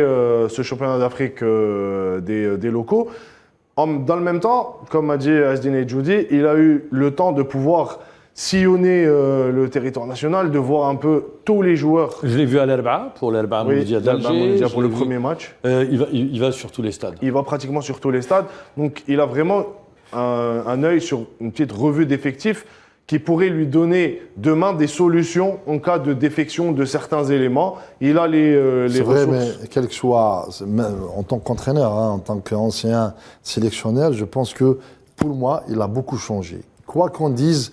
ce championnat d'Afrique des locaux. Dans le même temps, comme a dit Asdine Edjoudi, il a eu le temps de pouvoir sillonner le territoire national, de voir un peu tous les joueurs. Je l'ai vu à l'Herba, pour l'Herba Mouloudia d'Alger. Pour le premier match. Il va sur tous les stades. Il va pratiquement sur tous les stades. Donc il a vraiment un œil sur une petite revue d'effectifs qui pourrait lui donner demain des solutions en cas de défection de certains éléments. Il a les C'est ressources. vrai, mais quel que soit, même en tant qu'entraîneur, en tant qu'ancien sélectionneur, je pense que pour moi, il a beaucoup changé. Quoi qu'on dise,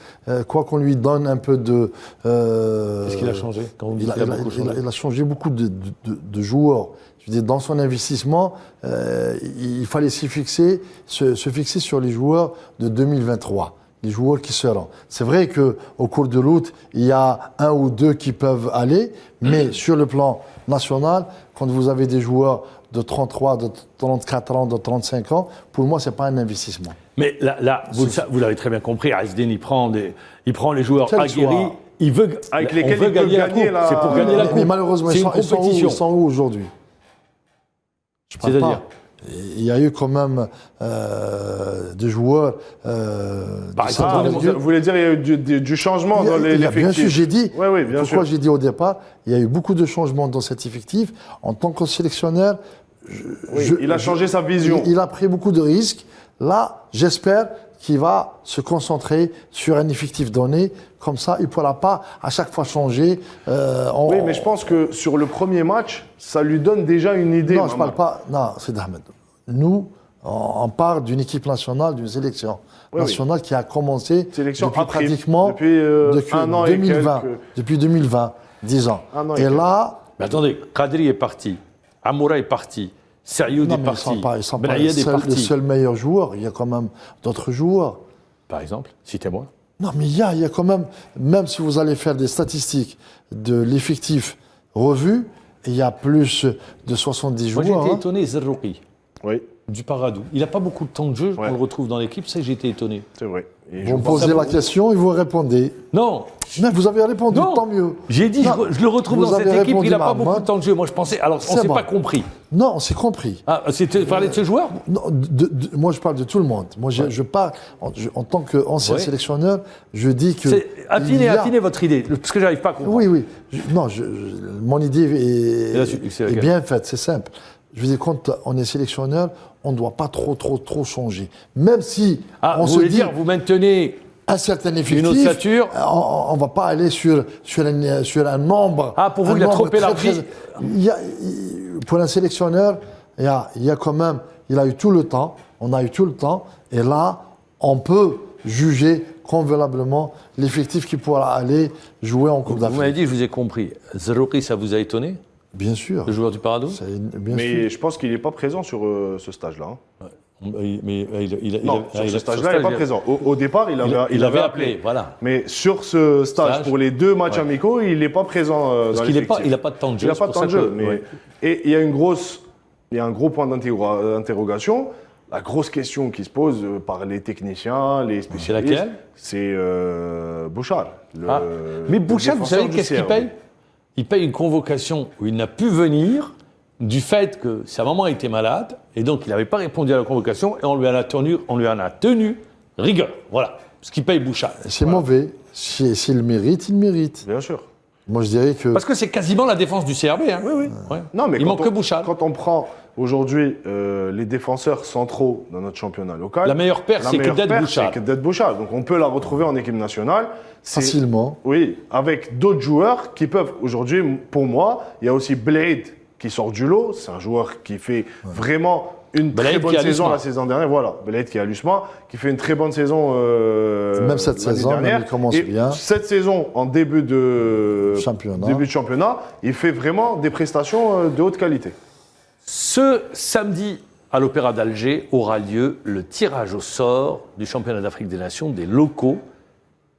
quoi qu'on lui donne un peu de... Qu'est-ce qu'il a changé quand vous dites qu'il a beaucoup changé? Il a changé beaucoup de joueurs. Je veux dire, dans son investissement, il fallait se fixer sur les joueurs de 2023. Les joueurs qui seront. C'est vrai qu'au cours de l'août, il y a un ou deux qui peuvent aller, mais sur le plan national, quand vous avez des joueurs de 33, de 34 ans, de 35 ans, pour moi, ce n'est pas un investissement. Mais là vous l'avez très bien compris, Asdine, il prend les joueurs Quel aguerris, soir. il veut, Avec on lesquels veut il peut gagner la gagner coupe. la- C'est pour gagner la coupe. Mais malheureusement, c'est ils une sont compétition. où aujourd'hui? Je parle C'est-à-dire pas. Il y a eu quand même des joueurs. Par de exemple, cette Vous envergure. voulez dire qu'il y a eu du changement dans Il y a, bien l'effectif? sûr, j'ai dit. Oui, bien pourquoi sûr. j'ai dit au départ, il y a eu beaucoup de changements dans cet effectif. En tant que sélectionneur, Oui, il a changé sa vision. Il a pris beaucoup de risques. Là, j'espère qu'il va se concentrer sur un effectif donné. Comme ça, il ne pourra pas à chaque fois changer. Oui, mais je pense que sur le premier match, ça lui donne déjà une idée. Non, je ne Maman. parle pas. Non, c'est Ahmed. Nous, on parle d'une équipe nationale, d'une sélection nationale qui a commencé Sélection depuis après, pratiquement depuis, un an et 2020. quelques. Depuis 2020, 10 ans. Un an et Et quelques. là, Mais attendez, Kadri est parti, Amoura est parti, Serioud non, est mais parti, ils sont pas Benayed les est parti. seuls meilleurs joueurs. Il y a quand même d'autres joueurs. Par exemple, citez-moi. Non, mais il y a quand même si vous allez faire des statistiques de l'effectif revu, il y a plus de 70 Moi, j'ai joueurs. été hein. étonné, Zerrouki, Oui, du Paradou. Il n'a pas beaucoup de temps de jeu, Ouais. on le retrouve dans l'équipe, ça j'ai été étonné. c'est vrai. Et Vous me je pense- posez la question et vous répondez. Non, Mais vous avez répondu, non. tant mieux. J'ai dit, Non, je le retrouve vous dans cette avez équipe, répondu, il n'a pas Mahmoud. beaucoup de temps de jeu. Moi je pensais, alors on C'est ne s'est bon. pas compris. Non, c'est compris. Ah, c'était parler de ce joueur? Non, moi, je parle de tout le monde. Moi, je parle en tant qu'ancien Ouais. sélectionneur, je dis que. Affinez votre idée, parce que j'arrive pas à comprendre. Oui. Mon idée Et là, c'est est laquelle? bien faite, c'est simple. Je veux dire, quand on est sélectionneur, on ne doit pas trop changer. Même si Ah, on vous se voulez dit dire, vous maintenez un certain effectif, ossature. on ne va pas aller sur un nombre. Ah, pour vous, un il a nombre trop élargi. Pour un sélectionneur, il y a quand même, il a eu tout le temps, on a eu tout le temps, et là, on peut juger convenablement l'effectif qui pourra aller jouer en Coupe Vous m'avez d'Afrique. dit, je vous ai compris. Zerouki, ça vous a étonné, Bien sûr. le joueur du Paradou? Bien Mais sûr. je pense qu'il n'est pas présent sur ce stage-là. hein. Mais Non, sur ce stage-là, il n'est pas présent. Au départ, Il avait appelé, voilà. Mais sur ce stage, pour les deux matchs amicaux, il n'est pas présent Parce dans qu'il l'effectif. n'a pas de temps de jeu. Il n'a c'est pas de pour temps de ça jeu. que- Mais... ouais. Et il y a un gros point d'interrogation. La grosse question qui se pose par les techniciens, les spécialistes, laquelle c'est Bouchard. Ah. Mais Bouchard, vous savez défenseur du qu'est-ce qu'il CRB. paye? Il paye une convocation où il n'a pu venir du fait que sa maman était malade et donc il n'avait pas répondu à la convocation et on lui en a tenu rigueur. Voilà ce qu'il paye Bouchard. C'est mauvais. S'il mérite, il mérite. Bien sûr. Moi, je dirais que. Parce que c'est quasiment la défense du CRB. Hein. Oui. Ouais. Non, mais il manque que Bouchard. Quand on prend aujourd'hui les défenseurs centraux dans notre championnat local, La meilleure paire, c'est meilleure Kedet paire, Bouchard. c'est Kedet Bouchard. Donc on peut la retrouver en équipe nationale. C'est- Facilement. Oui, avec d'autres joueurs qui peuvent, aujourd'hui, pour moi, il y a aussi Blade qui sort du lot. C'est un joueur qui fait vraiment une Blade très bonne qui a saison l'USMA. la saison dernière. Voilà, Blade qui a l'USMA, qui fait une très bonne saison Même cette l'année saison, dernière. même il commence Et bien. Cette saison, en début de championnat, il fait vraiment des prestations de haute qualité. Ce samedi, à l'Opéra d'Alger, aura lieu le tirage au sort du championnat d'Afrique des Nations des locaux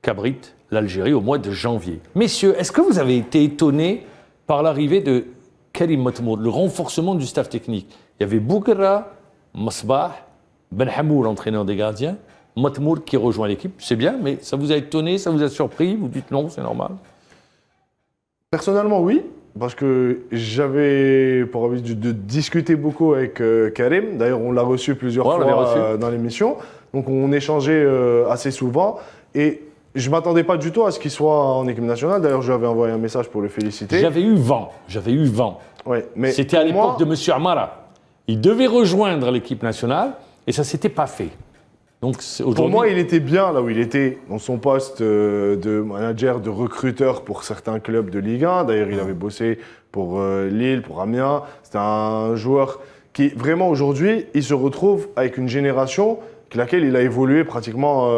qu'abrite l'Algérie au mois de janvier. Messieurs, est-ce que vous avez été étonnés par l'arrivée de Karim Matmour, le renforcement du staff technique. Il y avait Boukra, Masbah, Ben Hamou, l'entraîneur des gardiens, Matmour qui rejoint l'équipe. C'est bien, mais ça vous a étonné, ça vous a surpris? Vous dites non, c'est normal? Personnellement, oui. Parce que j'avais pour habitude de discuter beaucoup avec Karim. D'ailleurs, on l'a reçu plusieurs fois dans l'émission. Donc, on échangeait assez souvent. Et je ne m'attendais pas du tout à ce qu'il soit en équipe nationale. D'ailleurs, je lui avais envoyé un message pour le féliciter. J'avais eu vent. Ouais, mais c'était à l'époque de M. Amara. Il devait rejoindre l'équipe nationale et ça ne s'était pas fait. Donc, pour moi, il était bien là où il était, dans son poste de manager, de recruteur pour certains clubs de Ligue 1. D'ailleurs, il avait bossé pour Lille, pour Amiens. C'était un joueur qui, vraiment, aujourd'hui, il se retrouve avec une génération avec laquelle il a évolué pratiquement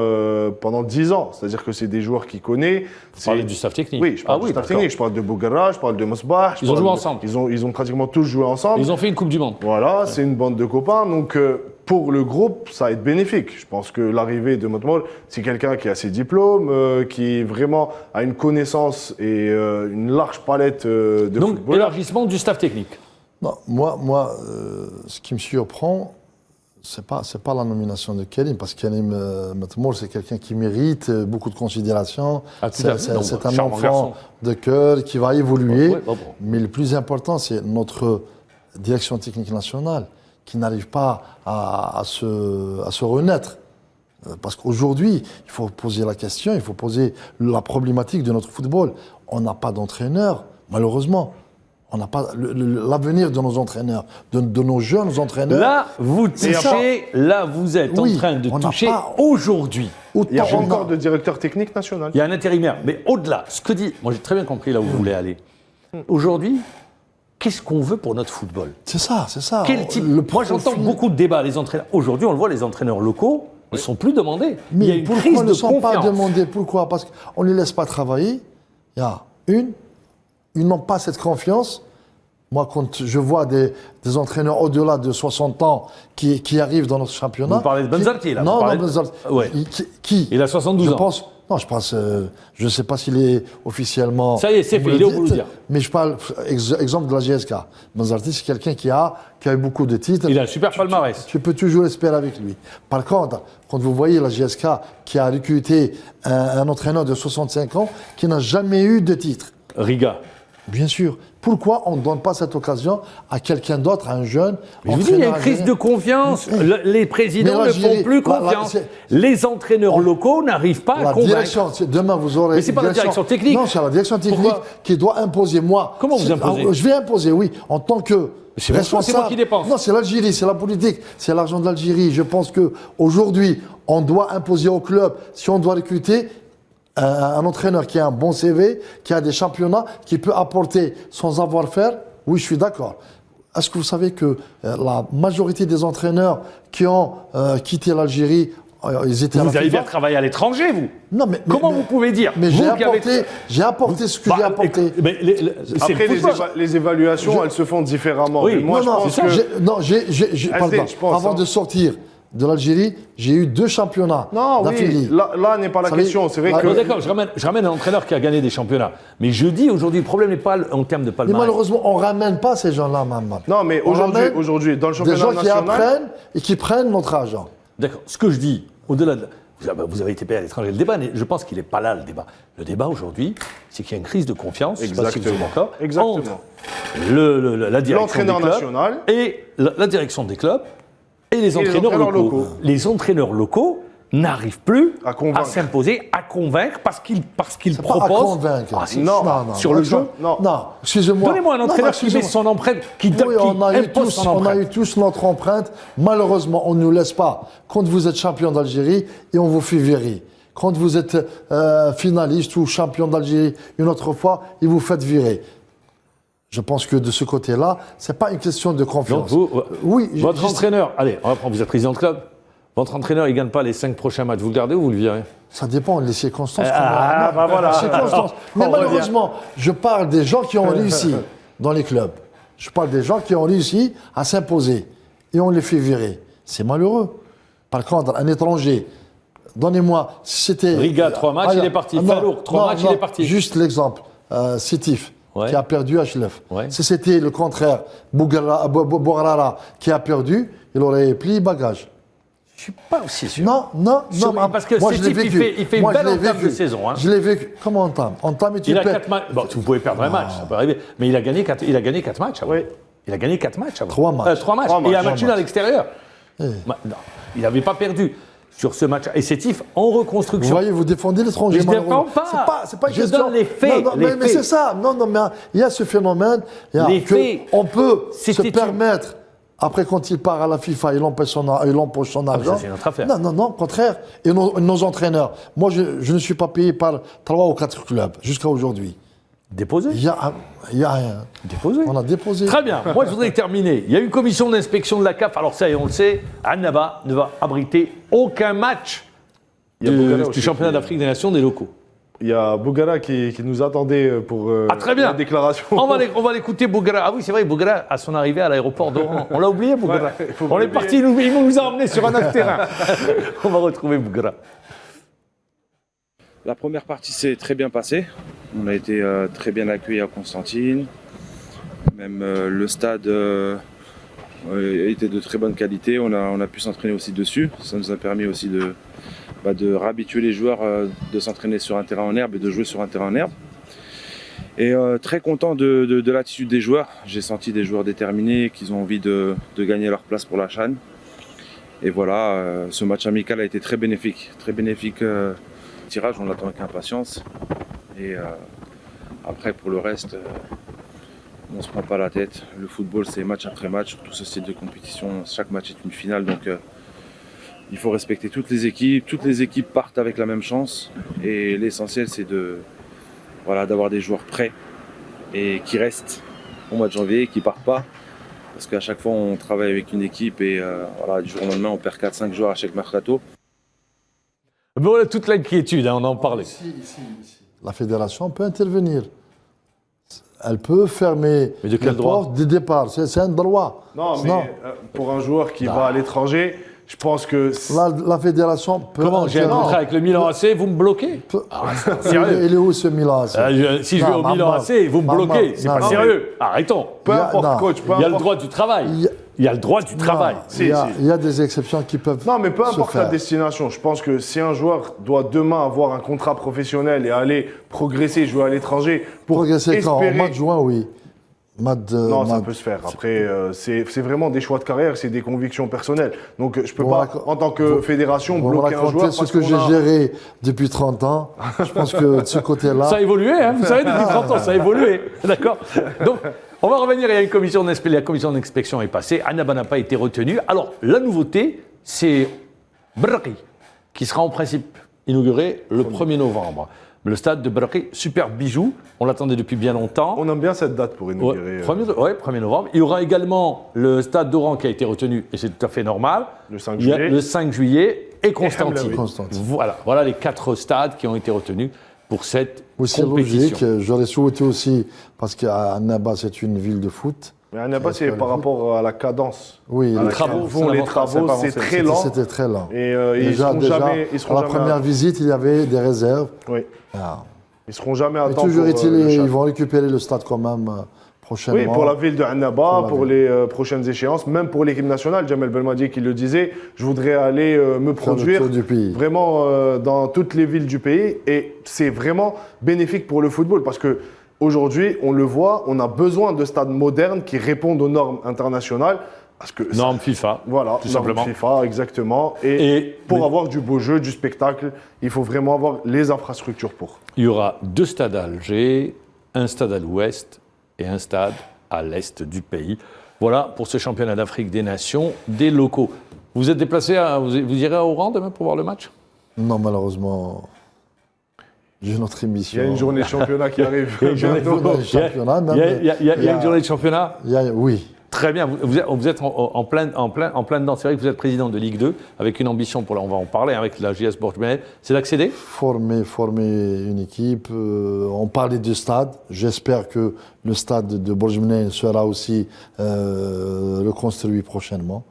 pendant 10 ans. C'est-à-dire que c'est des joueurs qu'il connaît. Vous parlez du staff technique? Oui, je parle du staff technique. Je parle de Bougara, je parle de Mosbah. Ils ont joué ensemble. Ils ont pratiquement tous joué ensemble. Ils ont fait une Coupe du Monde. Voilà, c'est une bande de copains. Donc, pour le groupe, ça va être bénéfique. Je pense que l'arrivée de Matmour, c'est quelqu'un qui a ses diplômes, qui vraiment a une connaissance et une large palette de donc, football. Élargissement du staff technique. Non, moi ce qui me surprend, c'est pas la nomination de Karim, parce que Karim Matmour, c'est quelqu'un qui mérite beaucoup de considération. C'est un enfant de cœur qui va évoluer. Mais le plus important, c'est notre direction technique nationale qui n'arrive pas à se renaître. Parce qu'aujourd'hui, il faut poser la question, il faut poser la problématique de notre football. On n'a pas d'entraîneur, malheureusement. On n'a pas l'avenir de nos entraîneurs, de nos jeunes entraîneurs. Là, vous touchez, là, vous êtes en train de toucher aujourd'hui. Il n'y a pas encore de directeur technique national. Il y a un intérimaire. Mais au-delà, ce que dit, moi j'ai très bien compris là où vous voulez aller. Aujourd'hui, qu'est-ce qu'on veut pour notre football? C'est ça. Quel type? Moi j'entends beaucoup de débats. Les entraîneurs. Aujourd'hui, on le voit, les entraîneurs locaux ne sont plus demandés. Mais il y a une pourquoi crise ils ne de sont pas confiance. demandés? Pourquoi? Parce qu'on ne les laisse pas travailler. Il y a ils n'ont pas cette confiance. Moi, quand je vois des entraîneurs au-delà de 60 ans qui arrivent dans notre championnat... Vous parlez de Benzarti, là? Non, Benzarti. Ouais. Qui? Il a 72 ans. Je pense, je ne sais pas s'il est officiellement... Ça y est, c'est fait, il est au bout de le dire. Mais je parle, exemple de la GSK. Benzarti, c'est quelqu'un qui a eu beaucoup de titres. Il a un super palmarès. Tu peux toujours espérer avec lui. Par contre, quand vous voyez la GSK qui a recruté un entraîneur de 65 ans qui n'a jamais eu de titre. Riga. Bien sûr. Pourquoi on ne donne pas cette occasion à quelqu'un d'autre, à un jeune? Je vous dis, il y a une crise de confiance. Les présidents ne font plus confiance. Les entraîneurs locaux n'arrivent pas à convaincre. Demain, vous aurez. Mais c'est pas la direction technique. Non, c'est la direction technique qui doit imposer. Moi. Comment vous imposez? Je vais imposer, oui, en tant que responsable. C'est moi qui dépense. Non, c'est l'Algérie, c'est la politique, c'est l'argent de l'Algérie. Je pense que aujourd'hui, on doit imposer au club, si on doit recruter un entraîneur qui a un bon CV, qui a des championnats, qui peut apporter son savoir-faire, oui, je suis d'accord. Est-ce que vous savez que la majorité des entraîneurs qui ont quitté l'Algérie, ils étaient à la Vous avez FIFA? bien travaillé à l'étranger, vous? Non, mais comment vous pouvez dire? Mais j'ai apporté ce que j'ai apporté. Après, les évaluations, elles se font différemment. Oui, moi, avant de sortir de l'Algérie, j'ai eu 2 championnats d'affilée. Oui, là n'est pas la question. C'est vrai que... D'accord, je ramène un entraîneur qui a gagné des championnats. Mais je dis aujourd'hui, le problème n'est pas en termes de palmarès. Mais malheureusement, on ne ramène pas ces gens-là, maman. Non, mais aujourd'hui, dans le championnat national... Des gens qui apprennent et qui prennent notre argent. D'accord. Ce que je dis, au-delà de... Vous avez été payé à l'étranger. Le débat, je pense qu'il n'est pas là, le débat. Le débat aujourd'hui, c'est qu'il y a une crise de confiance, je ne sais pas si vous êtes d'accord, entre la direction des clubs et la direction des clubs et les entraîneurs locaux. Les entraîneurs locaux n'arrivent plus à s'imposer, à convaincre, parce qu'ils proposent... Pas à convaincre. Non, sur le jeu. Non, excusez-moi. Donnez-moi un entraîneur qui met son empreinte, qui impose son empreinte. On a eu tous notre empreinte. Malheureusement, on ne nous laisse pas. Quand vous êtes champion d'Algérie, et on vous fait virer. Quand vous êtes finaliste ou champion d'Algérie une autre fois, ils vous faites virer. Je pense que de ce côté-là, c'est pas une question de confiance. Donc votre entraîneur, allez, on va prendre, vous êtes président de club, votre entraîneur, il ne gagne pas les 5 prochains matchs, vous le gardez ou vous le virez? Ça dépend des circonstances. Voilà. Circonstances. Mais malheureusement, je parle des gens qui ont réussi dans les clubs. Je parle des gens qui ont réussi à s'imposer et on les fait virer. C'est malheureux. Par contre, un étranger, donnez-moi, si c'était... Riga, 3 matchs, il est parti. Fallour, 3 matchs, il est parti. Juste l'exemple. Sétif. Ouais. qui a perdu HLF. Ouais. Si c'était le contraire, Bougrara qui a perdu, il aurait plié bagage. Je suis pas aussi sûr. Non, Parce que moi, je l'ai Sétif, vécu. il fait une Moi, belle je l'ai entame vécu. de saison. Hein. Je l'ai vécu. Comment entame? Entame et tu Il a perds. 4 matchs. Bon, vous pouvez perdre un match, ça peut arriver. Mais il a gagné 4 matchs avant. Oui. Il a gagné 4 matchs avant. 3 matchs. 3 matchs. Trois Et un matchs. match nul à l'extérieur. Non, il n'avait pas perdu sur ce match. Et Sétif en Vous reconstruction. voyez, vous défendez l'étranger. Je ne défends malheureusement. pas. C'est pas une Je question. donne les faits. Non, les mais faits. c'est ça. Non, mais il y a ce phénomène. Les faits. On peut se C'était une- permettre, après quand il part à la FIFA, il empoche son argent. ça, c'est notre affaire. Non, au contraire. Et nos entraîneurs. Moi, je ne suis pas payé par 3 ou 4 clubs jusqu'à aujourd'hui. Déposé. Il y a rien. Déposé. On a déposé. Très bien. Moi, je voudrais terminer. Il y a une commission d'inspection de la CAF. Alors ça, et on le sait, Annaba ne va abriter aucun match Il y a Bougara du aussi championnat qui- d'Afrique des Nations des locaux. Il y a Bougara qui nous attendait pour Très bien. la déclaration. On va l'écouter, Bougara. Ah oui, c'est vrai, Bougara, à son arrivée à l'aéroport d'Oran. On l'a oublié, Bougara. Ouais, faut On pas est l'oublier. parti, il nous a emmenés sur un autre terrain. On va retrouver Bougara. La première partie s'est très bien passée. On a été très bien accueillis à Constantine. Même le stade était de très bonne qualité. On a pu s'entraîner aussi dessus. Ça nous a permis aussi de réhabituer les joueurs de s'entraîner sur un terrain en herbe et de jouer sur un terrain en herbe. Et très content de l'attitude des joueurs. J'ai senti des joueurs déterminés, qu'ils ont envie de gagner leur place pour la CHAN. Et voilà, ce match amical a été très bénéfique. Très bénéfique. Tirage, on l'attend avec impatience. Et après, pour le reste, on ne se prend pas la tête. Le football, c'est match après match, surtout ce style de compétition. Chaque match est une finale, donc il faut respecter toutes les équipes. Toutes les équipes partent avec la même chance. Et l'essentiel, c'est d'avoir des joueurs prêts et qui restent au mois de janvier, qui ne partent pas. Parce qu'à chaque fois, on travaille avec une équipe et du jour au lendemain, on perd 4-5 joueurs à chaque mercato. Voilà toute l'inquiétude, hein, on en parlait. La fédération peut intervenir. Elle peut fermer Mais de quel les droit portes de départ. C'est un droit. Non, mais pour un joueur qui va à l'étranger, je pense que... La fédération peut Comment j'ai un intervenir. contrat avec le Milan AC, vous me bloquez sérieux. Il est où ce Milan? Si je vais au Milan AC, vous me bloquez. C'est pas non, sérieux. Arrêtons. Peu Il y a- importe, non. coach, peu Il y a le importe. droit du travail. Il y a le droit du travail. Il y a des exceptions qui peuvent. Non, mais peu se importe la faire. destination. Je pense que si un joueur doit demain avoir un contrat professionnel et aller progresser, jouer à l'étranger, pour Progresser quand? espérer... En mois de juin, oui. Non, ça peut se faire. Après, c'est vraiment des choix de carrière, c'est des convictions personnelles. Donc, je peux pas, en tant que fédération, Vous me bloquer un racontez joueur ce parce que qu'on j'ai a... géré depuis 30 ans. Je pense que de ce côté-là. Ça a évolué, hein, vous savez, depuis 30 ans, ça a évolué. D'accord. Donc, on va revenir, il y a une commission d'inspection. La commission d'inspection est passée. Annaba n'a pas été retenue. Alors, la nouveauté, c'est Braqi, qui sera en principe inauguré le 1er novembre. Le stade de Braqi, super bijou. On l'attendait depuis bien longtemps. On aime bien cette date pour inaugurer. 1er novembre. Il y aura également le stade d'Oran qui a été retenu, et c'est tout à fait normal. Le 5 Il y a juillet. le 5 juillet et Constantine. Hamlaoui. Constantine. Voilà les 4 stades qui ont été retenus pour cette Aussi compétition. logique. J'aurais souhaité aussi, parce qu'Annaba, c'est une ville de foot. Mais Annaba, c'est par rapport à la cadence. Oui, À les la travaux, cadence. ça Les n'avance pas, travaux, ça n'a c'est pas très avancé. lent. C'était très lent. Et ils seront jamais... Ils seront à la jamais première visite, il y avait des réserves. Oui. Ah. Ils seront jamais à Et temps toujours pour, est-il, le ils chat. vont récupérer le stade quand même prochainement. Oui, pour la ville de Annaba, la pour ville. les prochaines échéances, même pour l'équipe nationale. Jamel Belmadi qui le disait, je voudrais aller me Faire le produire tour du pays. vraiment dans toutes les villes du pays. Et c'est vraiment bénéfique pour le football parce que aujourd'hui, on le voit, on a besoin de stades modernes qui répondent aux normes internationales. Parce que Norme FIFA. Voilà, tout normes simplement. FIFA, exactement. Et pour mais- avoir du beau jeu, du spectacle, il faut vraiment avoir les infrastructures pour. Il y aura 2 stades à Alger, un stade à l'ouest et un stade à l'est du pays. Voilà pour ce championnat d'Afrique des Nations des locaux. Vous êtes déplacé, vous irez à Oran demain pour voir le match? Non, malheureusement, j'ai notre Il émission. y a une journée de championnat qui arrive Il y a une journée de bientôt. championnat, même. Il y a une journée de championnat. Oui. Très bien, vous êtes en plein dedans. C'est vrai que vous êtes président de Ligue 2 avec une ambition, on va en parler, avec la JS Bourg-Benel, c'est d'accéder? Former une équipe. On parlait de stade. J'espère que le stade de Bourg-Benel sera aussi reconstruit prochainement.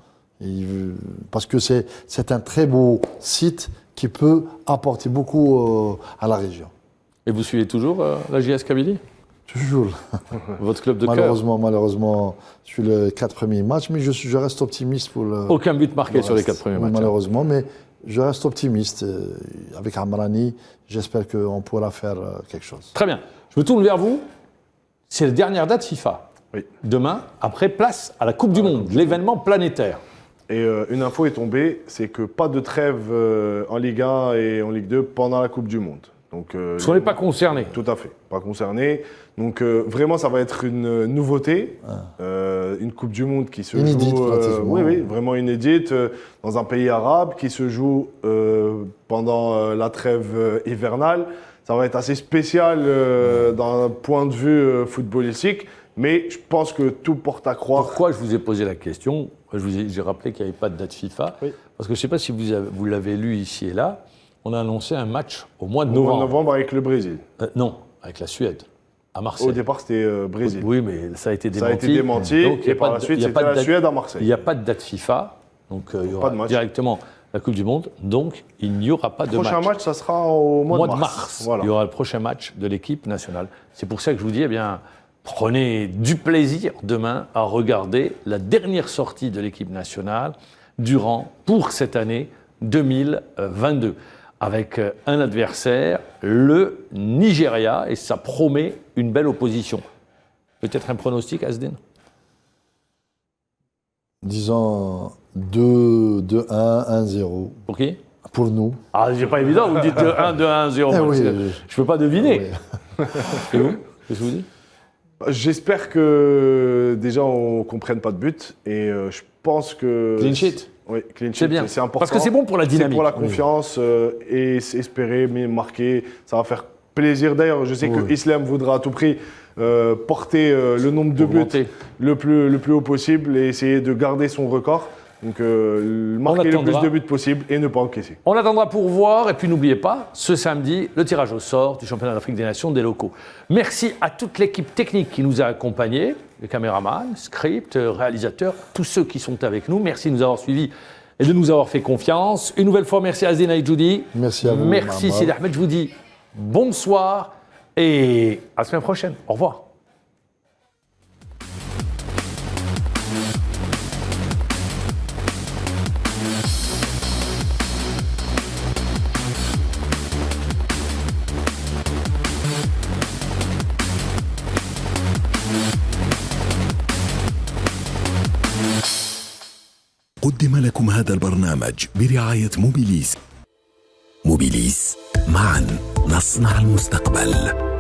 Parce que c'est un très beau site qui peut apporter beaucoup à la région. Et vous suivez toujours la JS Kabylie? Toujours. Votre club de cœur. Malheureusement, sur les 4 premiers matchs, mais je reste optimiste pour le. Aucun but marqué le sur les reste. 4 premiers matchs. Malheureusement, mais je reste optimiste. Avec Amrani, j'espère qu'on pourra faire quelque chose. Très bien. Je me tourne vers vous. C'est la dernière date FIFA. Oui. Demain, après, place à la Coupe du Monde, l'événement planétaire. Et une info est tombée, c'est que pas de trêve en Ligue 1 et en Ligue 2 pendant la Coupe du Monde. Donc, Parce qu'on n'est pas concerné. Tout à fait, pas concerné. Donc vraiment, ça va être une nouveauté, une Coupe du Monde qui se inédite, joue, pratiquement. oui, vraiment inédite, dans un pays arabe, qui se joue pendant la trêve hivernale. Ça va être assez spécial d'un point de vue footballistique, mais je pense que tout porte à croire. Pourquoi je vous ai posé la question? J'ai rappelé qu'il n'y avait pas de date FIFA, Oui. parce que je ne sais pas si vous l'avez lu ici et là, on a annoncé un match au mois de Au mois novembre. de novembre avec le Brésil. Non, avec la Suède, à Marseille. Au départ, c'était Brésil. Oui, mais ça a été démenti. Ça a été démenti, Donc, il y a et par pas la de- suite, il y a c'était pas de la date- Suède à Il Marseille. n'y a pas de date FIFA, donc il y aura de match. directement la Coupe du Monde, donc il n'y aura pas de Le prochain match, ça sera au mois de mars. Voilà. Il y aura le prochain match de l'équipe nationale. C'est pour ça que je vous dis, eh bien, prenez du plaisir demain à regarder la dernière sortie de l'équipe nationale pour cette année 2022. Avec un adversaire, le Nigeria, et ça promet une belle opposition. Peut-être un pronostic, Asdin? Disons 2-1, 1-0. Pour qui? Pour nous. Ah, c'est pas évident, vous dites 2-1, 2-1, 0. Eh oui, Je oui. ne peux pas deviner. Oui. Et vous? Qu'est-ce que vous dites? J'espère que déjà on comprenne pas de but et je pense que Clean sheet. Oui, clean sheet, C'est bien. c'est important. Parce que c'est bon pour la dynamique. C'est pour la confiance et espérer mais marquer, ça va faire plaisir. D'ailleurs, je sais que Islam voudra à tout prix porter le nombre de buts Augmenter. le plus haut possible et essayer de garder son record. Donc marquer le plus de buts possible et ne pas encaisser. On attendra pour voir, et puis n'oubliez pas, ce samedi, le tirage au sort du championnat d'Afrique des Nations des locaux. Merci à toute l'équipe technique qui nous a accompagnés, les caméramans, script, réalisateurs, tous ceux qui sont avec nous. Merci de nous avoir suivis et de nous avoir fait confiance. Une nouvelle fois, merci à Asdin Aïdjoudi. Merci à vous. Merci Mahmoud. Sidi Ahmed. Je vous dis bonsoir et à la semaine prochaine. Au revoir. قدم لكم هذا البرنامج برعاية موبيليس. موبيليس، معا نصنع المستقبل.